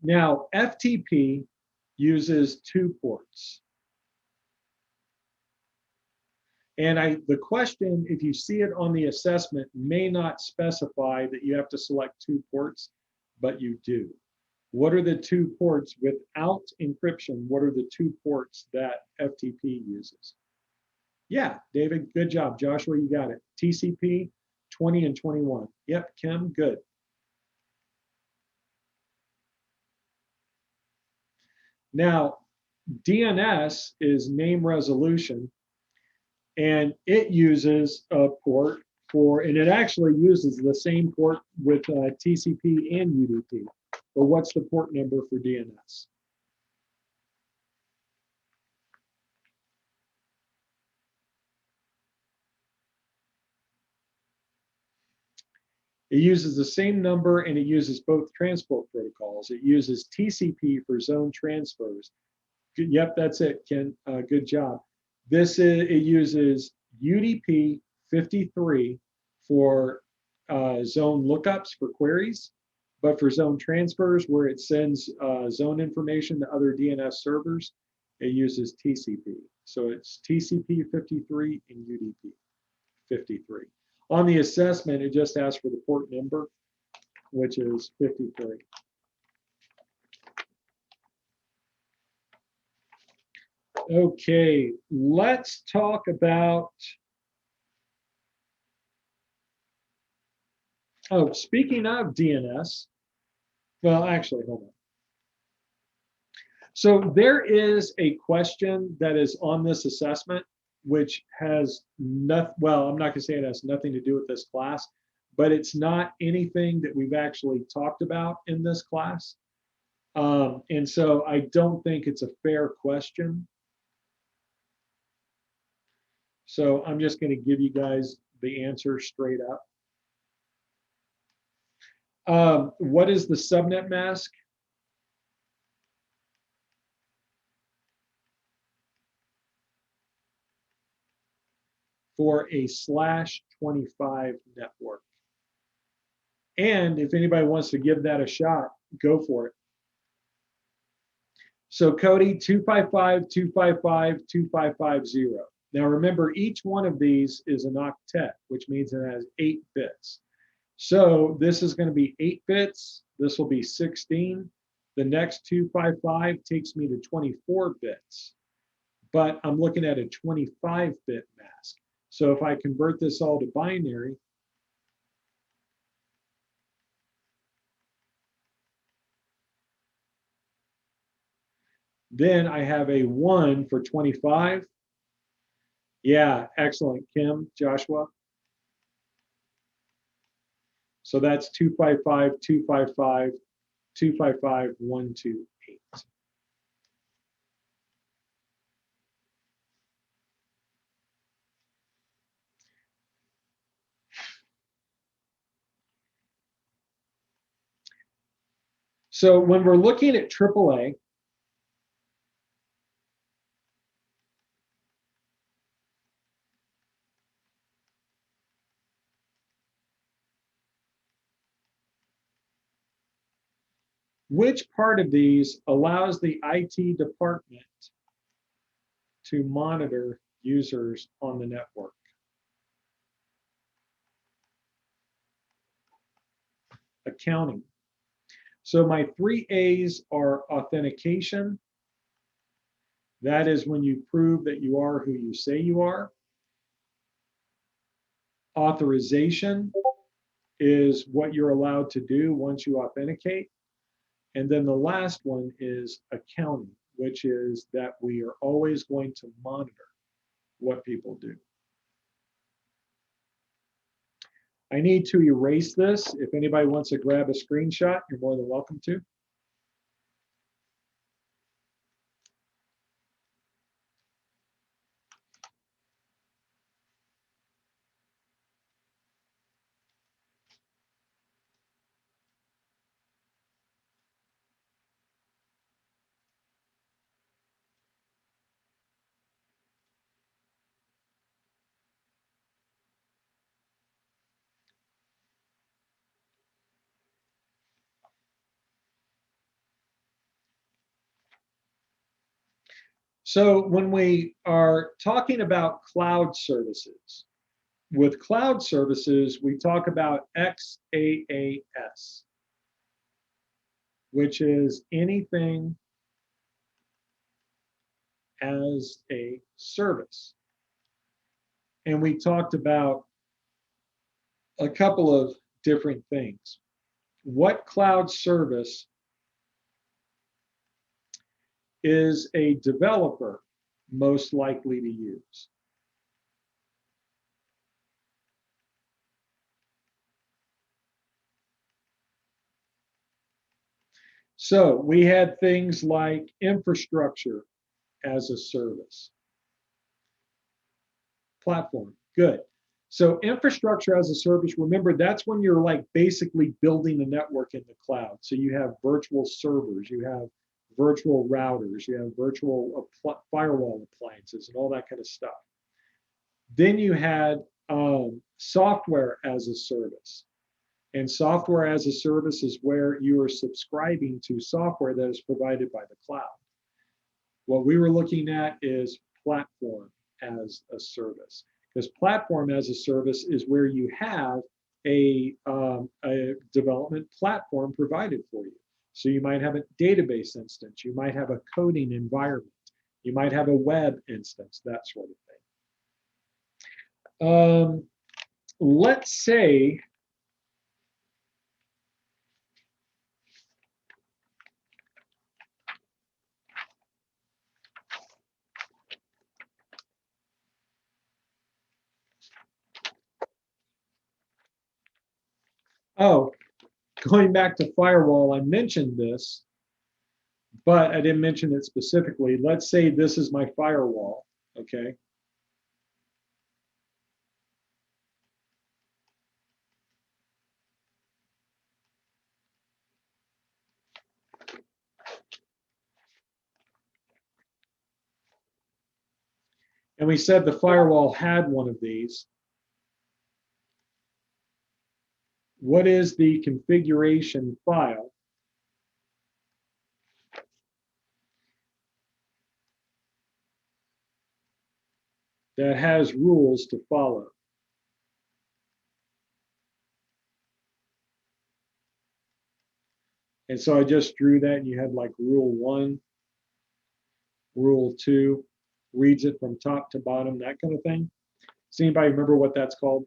A: Now, FTP uses 2 ports. And the question, if you see it on the assessment, may not specify that you have to select 2 ports, but you do. What are the 2 ports without encryption? What are the 2 ports that FTP uses? Yeah, David, good job. Joshua, you got it. TCP 20 and 21. Yep, Kim, good. Now, DNS is name resolution, and it uses a port for, and it actually uses the same port with TCP and UDP. But what's the port number for DNS? It uses the same number, and it uses both transport protocols. It uses TCP for zone transfers. Yep, that's it, Ken. Good job. It uses UDP 53 for zone lookups for queries, but for zone transfers, where it sends zone information to other DNS servers, It uses TCP. So it's TCP 53 and UDP 53. On the assessment, it just asks for the port number, which is 53. Okay, let's talk about, oh, speaking of DNS, well, actually, hold on. So there is a question that is on this assessment, which has nothing, well, I'm not gonna say it has nothing to do with this class, but it's not anything that we've actually talked about in this class. And so I don't think it's a fair question. So I'm just gonna give you guys the answer straight up. What is the subnet mask? For a /25 network. And if anybody wants to give that a shot, go for it. So Cody, 255.255.255.0. Now remember, each one of these is an octet, which means it has 8 bits. So this is going to be 8 bits. This will be 16. The next 255 takes me to 24 bits. But I'm looking at a 25-bit mask. So if I convert this all to binary, then I have a 1 for 25. Yeah, excellent, Kim, Joshua. So that's 255, 255, 255, 128. So when we're looking at AAA, which part of these allows the IT department to monitor users on the network? Accounting. So my 3 A's are authentication. That is when you prove that you are who you say you are. Authorization is what you're allowed to do once you authenticate. And then the last one is accounting, which is that we are always going to monitor what people do. I need to erase this. If anybody wants to grab a screenshot, you're more than welcome to. So when we are talking about cloud services, with cloud services, we talk about XaaS, which is anything as a service. And we talked about a couple of different things. What cloud service is a developer most likely to use? So we had things like infrastructure as a service. Platform, good. So infrastructure as a service, remember that's when you're like basically building a network in the cloud. So you have virtual servers, you have virtual routers, you have virtual firewall appliances and all that kind of stuff. Then you had software as a service. And software as a service is where you are subscribing to software that is provided by the cloud. What we were looking at is platform as a service, because platform as a service is where you have a development platform provided for you. So you might have a database instance, you might have a coding environment, you might have a web instance, that sort of thing. Let's say oh, going back to firewall, I mentioned this, but I didn't mention it specifically. Let's say this is my firewall, okay? And we said the firewall had one of these. What is the configuration file that has rules to follow? And so I just drew that, and you had like rule 1, rule 2, reads it from top to bottom, that kind of thing. Does anybody remember what that's called?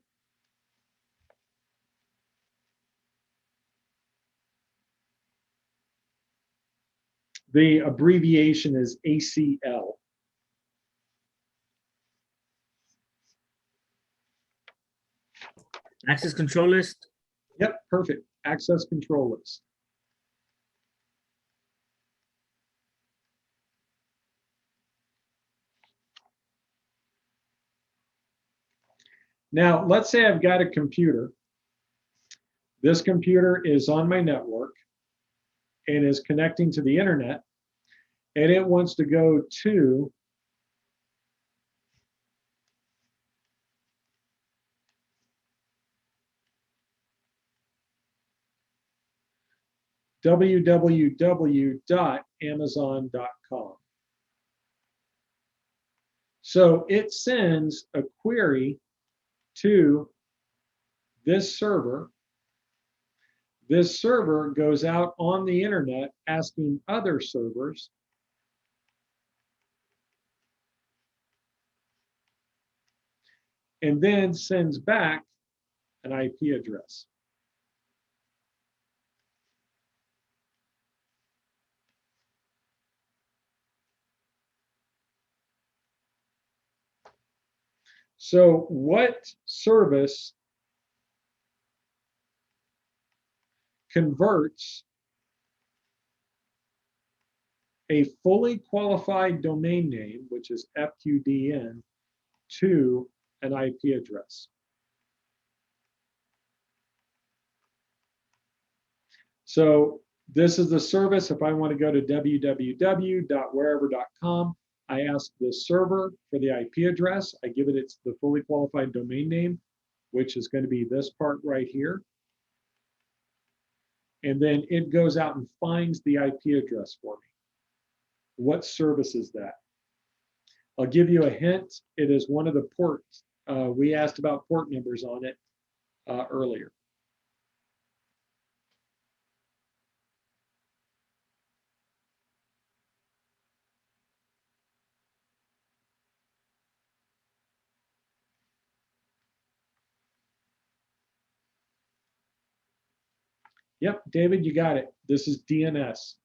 A: The abbreviation is ACL.
D: Access control list?
A: Yep, perfect. Access control list. Now, let's say I've got a computer. This computer is on my network and is connecting to the internet, and it wants to go to www.amazon.com. So it sends a query to this server. This server goes out on the internet asking other servers and then sends back an IP address. So what service converts a fully qualified domain name, which is FQDN, to an IP address? So this is the service. If I want to go to www.wherever.com, I ask the server for the IP address. I give it the fully qualified domain name, which is going to be this part right here. And then it goes out and finds the IP address for me. What service is that? I'll give you a hint. It is one of the ports. We asked about port numbers on it earlier. Yep, David, you got it. This is DNS.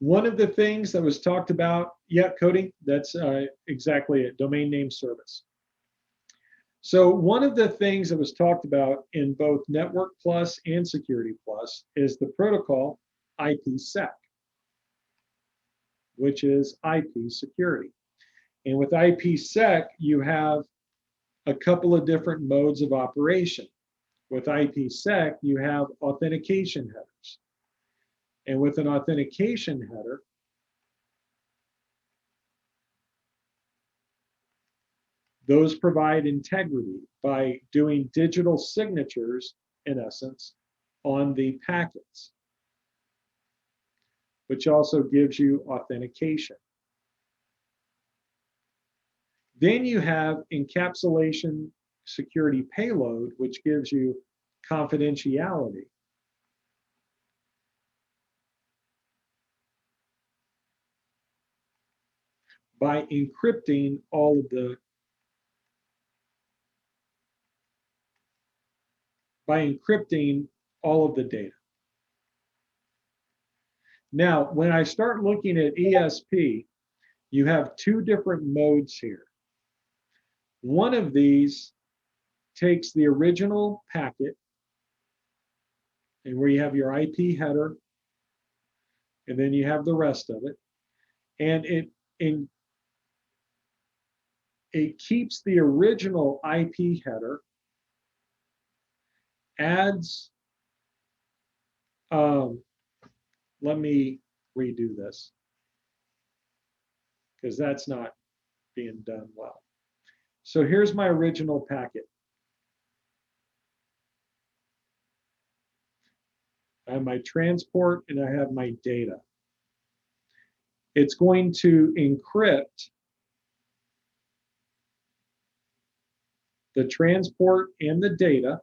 A: One of the things that was talked about, yeah, Cody, that's exactly it, domain name service. So one of the things that was talked about in both Network Plus and Security Plus is the protocol IPsec, which is IP security. And with IPsec, you have a couple of different modes of operation. With IPsec, you have authentication headers. And with an authentication header, Those provide integrity by doing digital signatures, in essence, on the packets, which also gives you authentication. Then you have encapsulation security payload, which gives you confidentiality. By encrypting all of the data. Now, when I start looking at ESP, you have two different modes here. One of these takes the original packet, and where you have your IP header, and then you have the rest of it, and it keeps the original IP header, adds, let me redo this, because that's not being done well. So here's my original packet. I have my transport and I have my data. It's going to encrypt the transport and the data.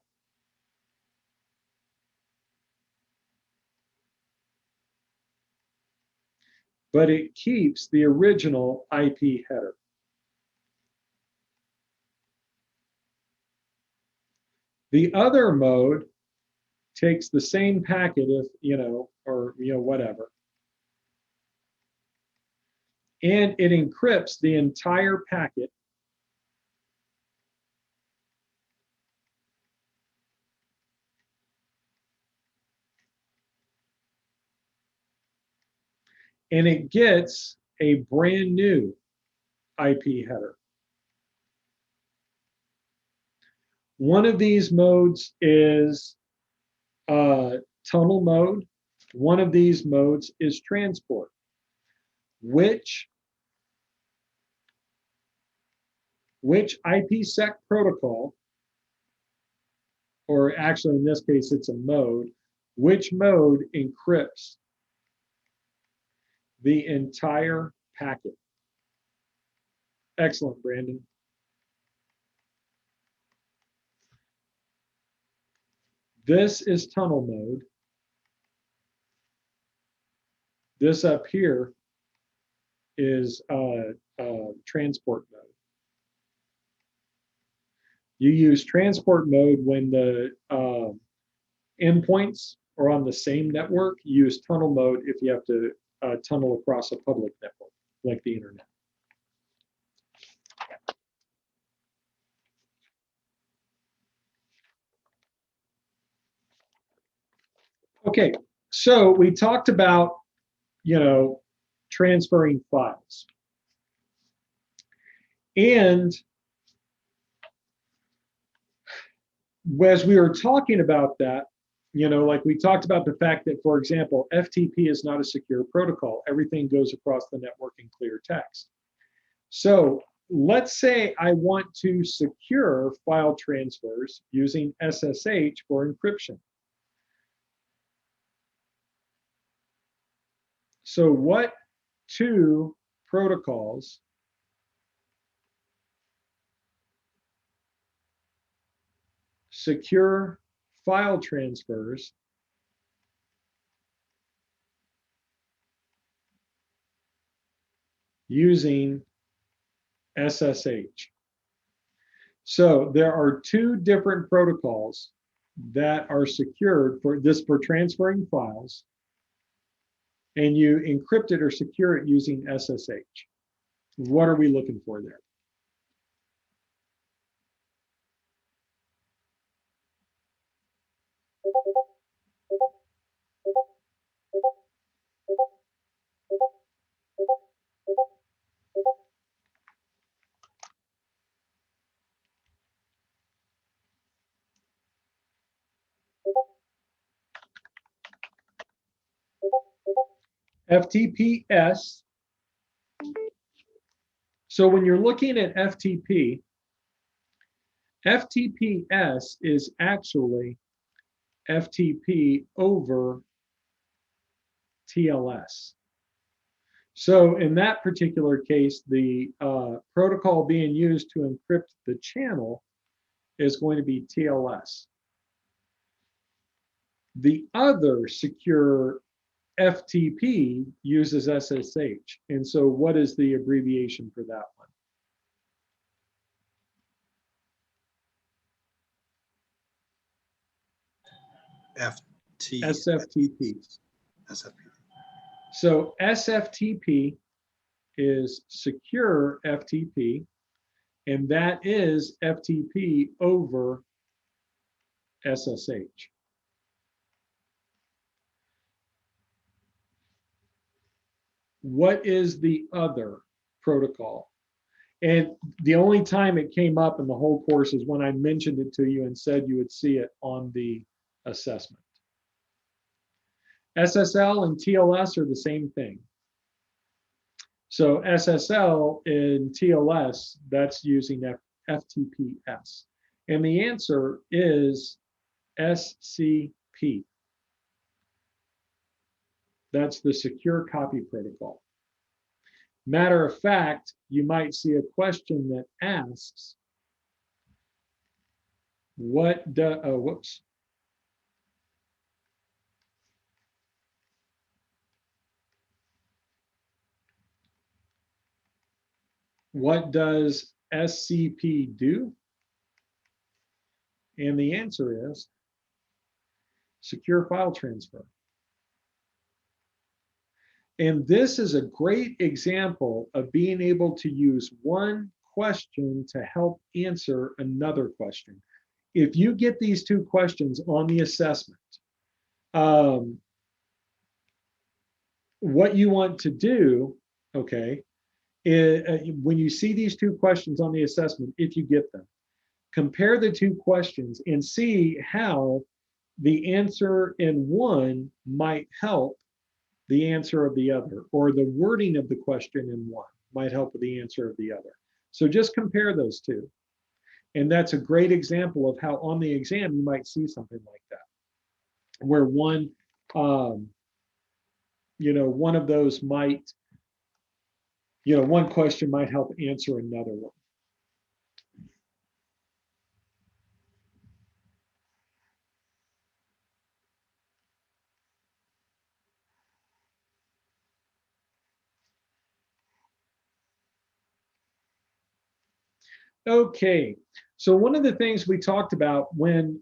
A: But it keeps the original IP header. The other mode takes the same packet, if or whatever, and it encrypts the entire packet. And it gets a brand new IP header. One of these modes is tunnel mode. One of these modes is transport. Which IPsec protocol, or actually in this case it's a mode, which mode encrypts the entire packet? Excellent, Brandon. This is tunnel mode. This up here is transport mode. You use transport mode when the endpoints are on the same network. You use tunnel mode if you have to tunnel across a public network, like the internet. Okay, so we talked about, transferring files. And as we were talking about that, like we talked about the fact that, for example, FTP is not a secure protocol. Everything goes across the network in clear text. So let's say I want to secure file transfers using SSH for encryption. So what two protocols secure file transfers using SSH? So there are two different protocols that are secured for transferring files, and you encrypt it or secure it using SSH. What are we looking for there? FTPS. So when you're looking at FTP, FTPS is actually FTP over TLS. So in that particular case, the protocol being used to encrypt the channel is going to be TLS. The other secure FTP uses SSH. And so what is the abbreviation for that one?
F: FT.
A: SFTP.
F: SFP.
A: So SFTP is secure FTP, and that is FTP over SSH. What is the other protocol? And the only time it came up in the whole course is when I mentioned it to you and said you would see it on the assessment. SSL and TLS are the same thing. So SSL in TLS, that's using FTPS. And the answer is SCP. That's the Secure Copy Protocol. Matter of fact, you might see a question that asks, what does SCP do? And the answer is secure file transfer. And this is a great example of being able to use one question to help answer another question. If you get these two questions on the assessment, what you want to do, okay, is, when you see these two questions on the assessment, if you get them, compare the two questions and see how the answer in one might help the answer of the other, or the wording of the question in one might help with the answer of the other. So just compare those two. And that's a great example of how on the exam you might see something like that, where one, one of those might, one question might help answer another one. Okay, so one of the things we talked about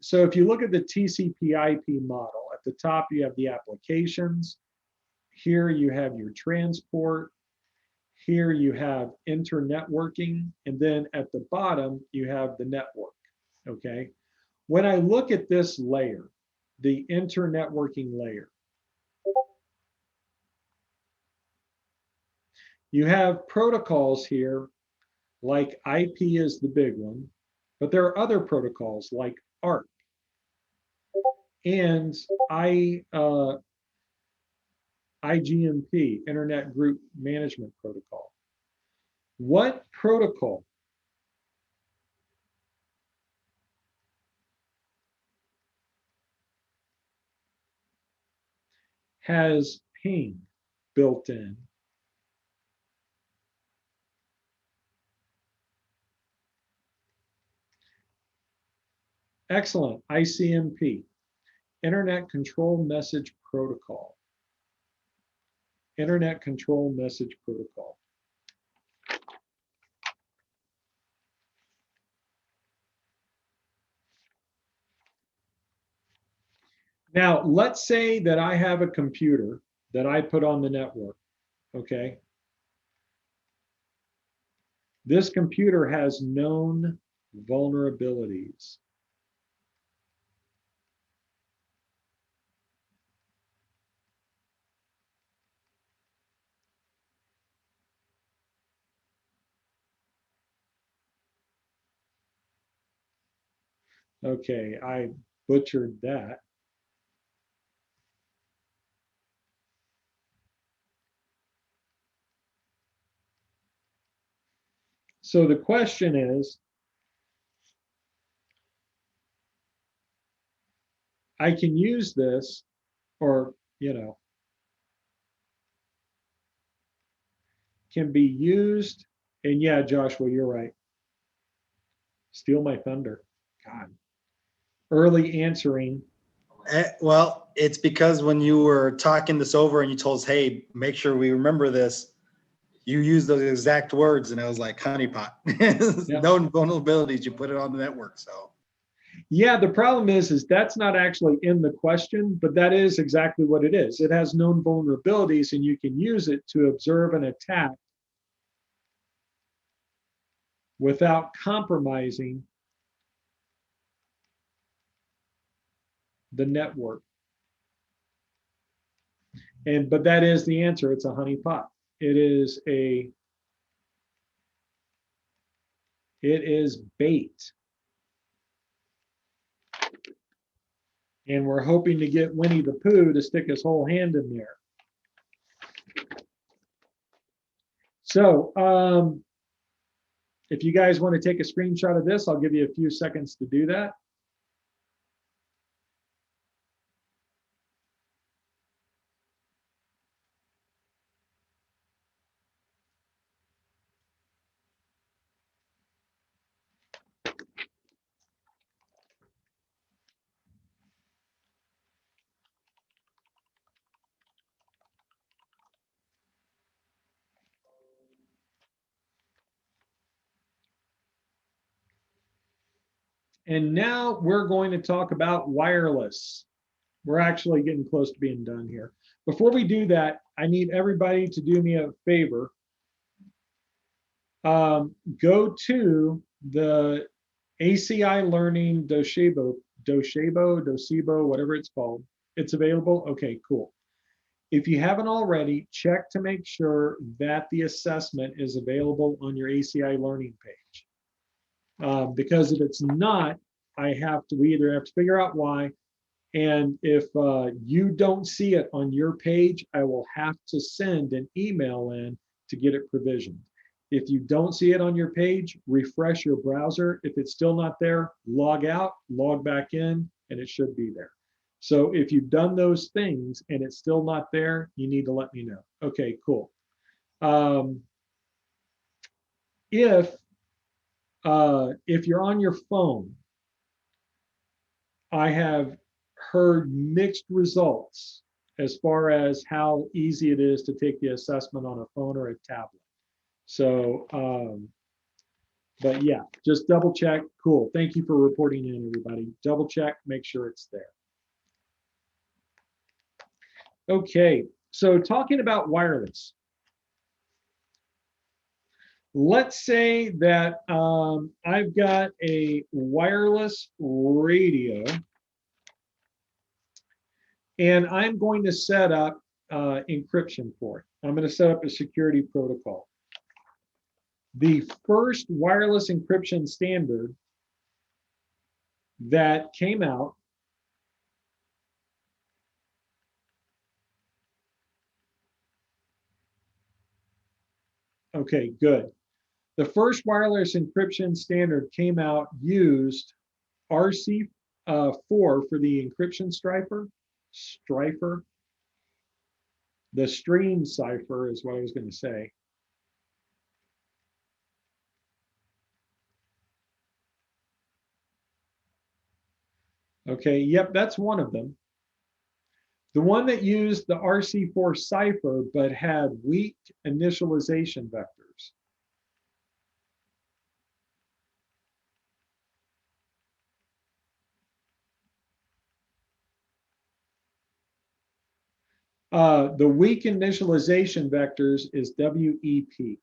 A: so if you look at the TCP/IP model, at the top you have the applications, here you have your transport, here you have internetworking, and then at the bottom you have the network, okay? When I look at this layer, the internetworking layer, you have protocols here, like IP is the big one, but there are other protocols like ARP and IGMP, Internet Group Management Protocol. What protocol has ping built in? Excellent, ICMP, Internet Control Message Protocol. Internet Control Message Protocol. Now, let's say that I have a computer that I put on the network, okay? This computer has known vulnerabilities. Okay, I butchered that. So the question is, I can use this, or, can be used, and yeah, Joshua, you're right. Steal my thunder. God. Early answering.
F: Well, it's because when you were talking this over and you told us, hey, make sure we remember this, you used those exact words and I was like, honeypot.
A: Yep.
F: Known vulnerabilities, you put it on the network, so.
A: Yeah, the problem is that's not actually in the question, but that is exactly what it is. It has known vulnerabilities and you can use it to observe an attack without compromising the network. But that is the answer. It's a honeypot. It is bait. And we're hoping to get Winnie the Pooh to stick his whole hand in there. So if you guys want to take a screenshot of this, I'll give you a few seconds to do that. And now we're going to talk about wireless. We're actually getting close to being done here. Before we do that, I need everybody to do me a favor. Go to the ACI Learning Docebo, whatever it's called. It's available. Okay, cool. If you haven't already, check to make sure that the assessment is available on your ACI Learning page. Because if it's not, we either have to figure out why, and if you don't see it on your page, I will have to send an email in to get it provisioned. If you don't see it on your page, refresh your browser. If it's still not there, log out, log back in, and it should be there. So if you've done those things and it's still not there, you need to let me know. Okay, cool. If you're on your phone, I have heard mixed results as far as how easy it is to take the assessment on a phone or a tablet. So, but yeah, just double check. Cool. Thank you for reporting in, everybody. Double check, make sure it's there. Okay, so talking about wireless. Let's say that I've got a wireless radio and I'm going to set up encryption for it. I'm going to set up a security protocol. The first wireless encryption standard that came out okay, good. The first wireless encryption standard came out, used RC4 for the encryption strifer. The stream cipher is what I was going to say. Okay, yep, that's one of them. The one that used the RC4 cipher but had weak initialization vectors. The weak initialization vectors is WEP.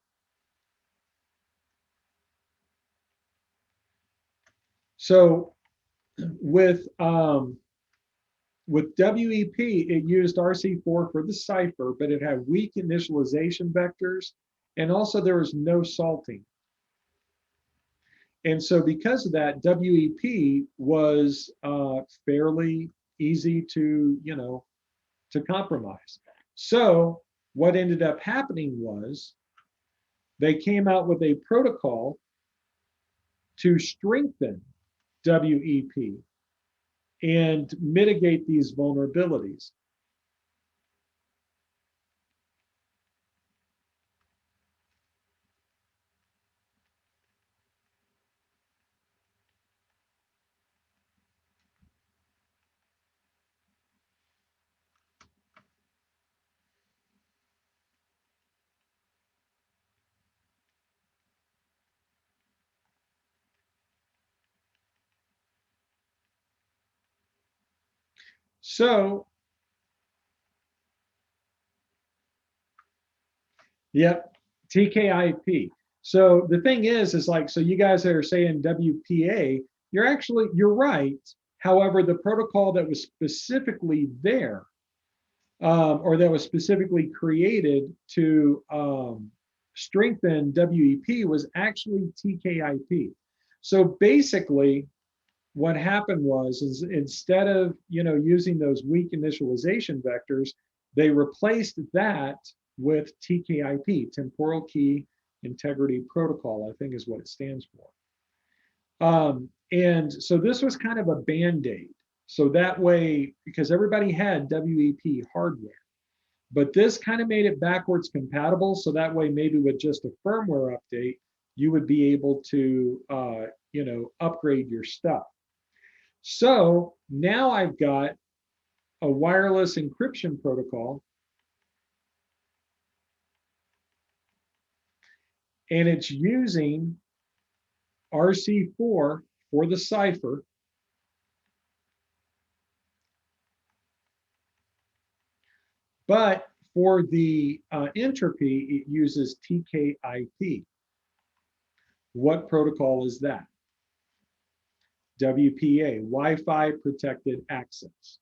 A: So with WEP, it used RC4 for the cipher, but it had weak initialization vectors, and also there was no salting. And so because of that, WEP was fairly easy to, to compromise. So what ended up happening was they came out with a protocol to strengthen WEP. and mitigate these vulnerabilities. So, yep, TKIP. So the thing is like, so you guys that are saying WPA, you're right. However, the protocol that was specifically there, or that was specifically created to strengthen WEP was actually TKIP. So basically, what happened was is instead of using those weak initialization vectors, they replaced that with TKIP, temporal key integrity protocol, I think is what it stands for. And so this was kind of a band-aid. So that way, because everybody had WEP hardware, but this kind of made it backwards compatible. So that way, maybe with just a firmware update, you would be able to, upgrade your stuff. So now I've got a wireless encryption protocol, and it's using RC4 for the cipher. But for the entropy, it uses TKIP. What protocol is that? WPA, Wi-Fi protected access.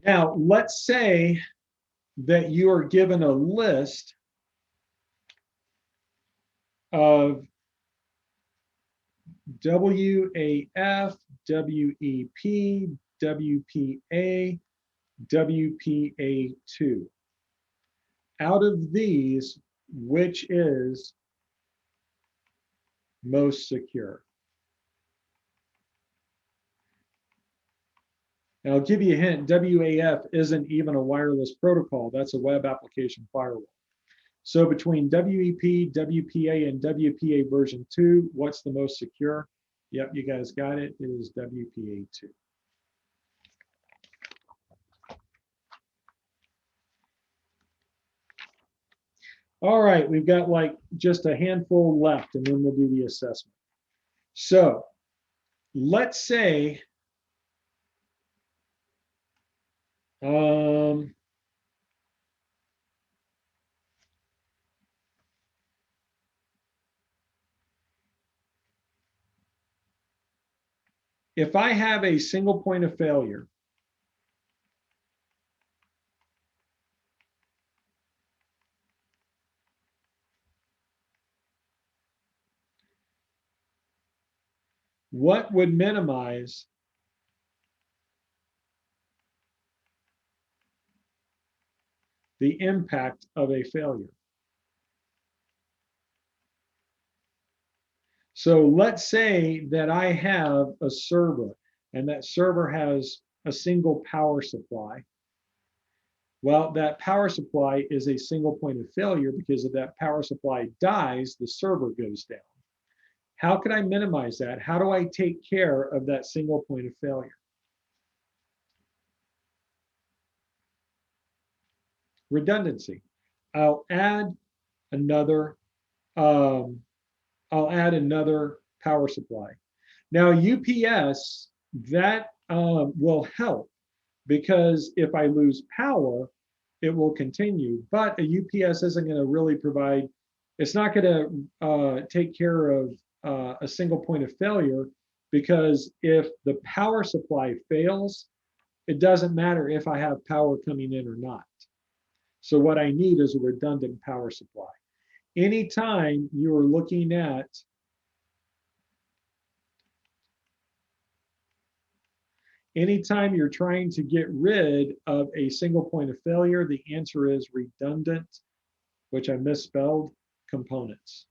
A: Now, let's say that you are given a list of WAF, WEP, WPA, WPA2. Out of these, which is most secure? And I'll give you a hint, WAF isn't even a wireless protocol, that's a web application firewall. So between WEP, WPA, and WPA version 2, what's the most secure? Yep, you guys got it, it is WPA2. All right, we've got like just a handful left and then we'll do the assessment. So let's say if I have a single point of failure, what would minimize the impact of a failure? So let's say that I have a server and that server has a single power supply. Well, that power supply is a single point of failure because if that power supply dies, the server goes down. How can I minimize that? How do I take care of that single point of failure? Redundancy. I'll add another power supply. Now UPS, that will help because if I lose power, it will continue, but a UPS isn't going to really provide, it's not going to take care of a single point of failure, because if the power supply fails, it doesn't matter if I have power coming in or not. So what I need is a redundant power supply. Anytime you are looking at anytime you're trying to get rid of a single point of failure, the answer is redundant, which I misspelled. components.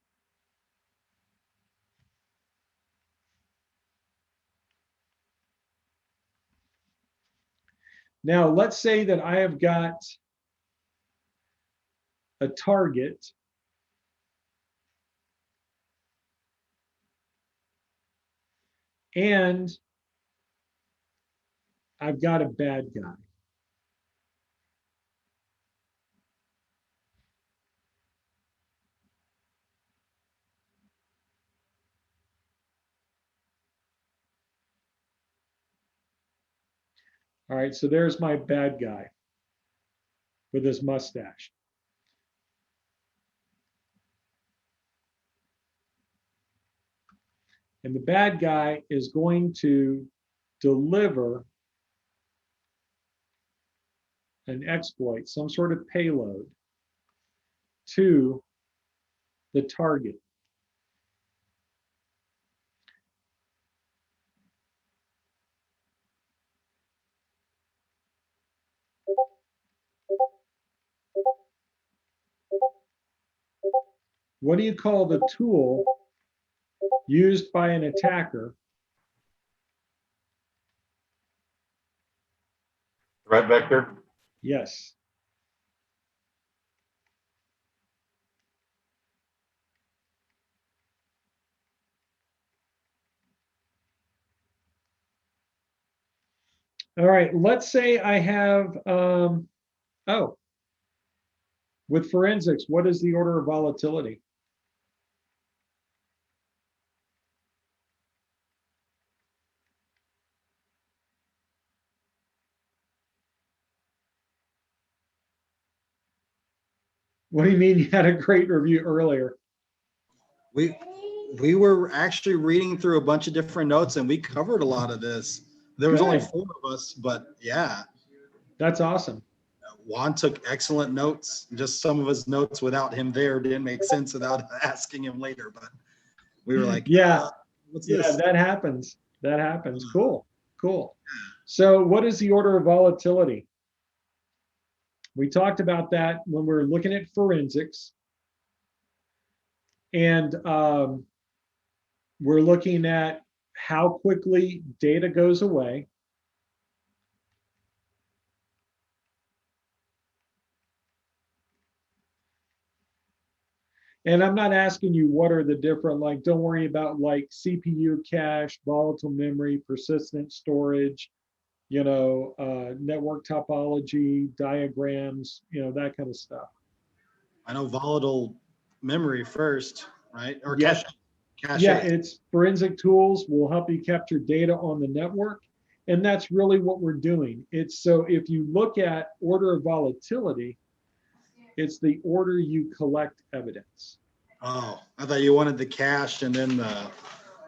A: Now, let's say that I have got a target and I've got a bad guy. All right, so there's my bad guy with his mustache. And the bad guy is going to deliver an exploit, some sort of payload to the target. What do you call the tool used by an attacker?
C: Threat vector.
A: Yes. All right, let's say I have, oh, with forensics, what is the order of volatility? What do you mean you had a great review earlier?
F: We were actually reading through a bunch of different notes and we covered a lot of this. There was only
A: Good.
F: 4 of us, but yeah,
A: That's awesome.
F: Juan took excellent notes. Just some of his notes without him there didn't make sense without asking him later, but we were like,
A: Yeah,
F: what's
A: yeah,
F: this?
A: that happens. That happens. Cool, cool. So what is the order of volatility? We talked about that when we were looking at forensics. And we're looking at how quickly data goes away. And I'm not asking you what are the different, like, don't worry about like CPU cache, volatile memory, persistent storage, network topology, diagrams, that kind of stuff.
F: I know volatile memory first, right? Or
A: Yes.
F: cache.
A: Yeah, it's forensic tools will help you capture data on the network. And that's really what we're doing. It's so if you look at order of volatility, it's the order you collect evidence.
F: Oh, I thought you wanted the cache and then the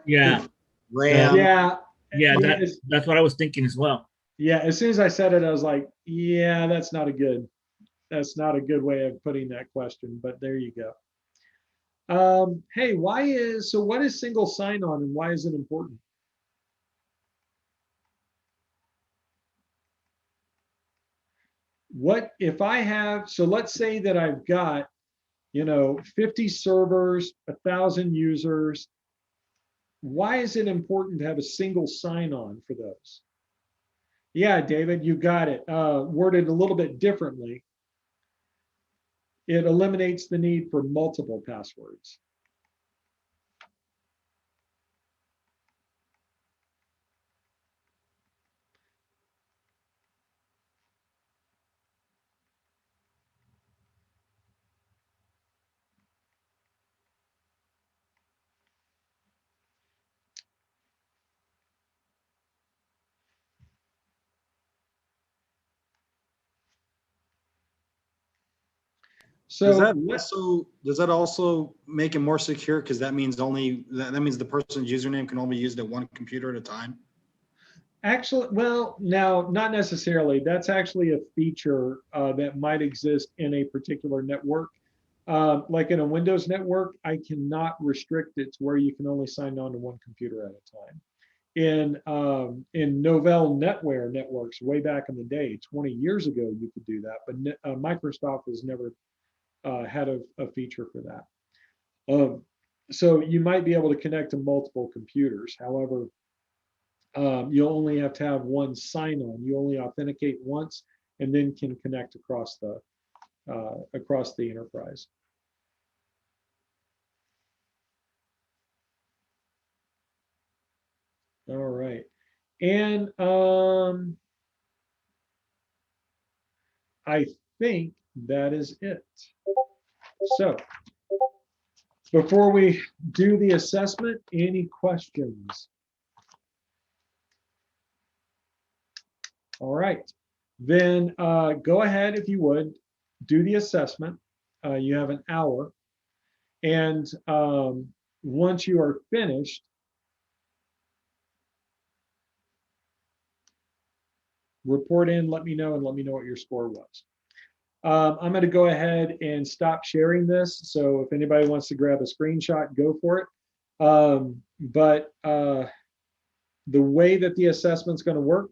D: Yeah,
F: RAM.
A: Yeah.
D: yeah,
A: Yeah,
D: that's what I was thinking as well.
A: yeah. As soon as I said it, I was like, yeah, that's not a good way of putting that question, but there you go. Hey, what is single sign-on and why is it important? What if I have, so let's say that I've got, 50 servers, 1,000 users. Why is it important to have a single sign-on for those? Yeah, David, you got it. Worded a little bit differently. It eliminates the need for multiple passwords.
F: Does
A: So
F: that also make it more secure? Because that means that means the person's username can only be used at one computer at a time.
A: actually, well, now, not necessarily. That's actually a feature that might exist in a particular network. Like in a Windows network, I cannot restrict it to where you can only sign on to one computer at a time. In Novell NetWare networks way back in the day, 20 years ago, you could do that, but Microsoft has never had a feature for that. So you might be able to connect to multiple computers. However, you'll only have to have one sign-on. You only authenticate once and then can connect across the enterprise. All right. And I think that is it. So before we do the assessment, any questions? All right, then go ahead if you would, do the assessment. You have an hour. And once you are finished, report in, let me know, and let me know what your score was. I'm going to go ahead and stop sharing this. So if anybody wants to grab a screenshot, go for it. But the way that the assessment's going to work,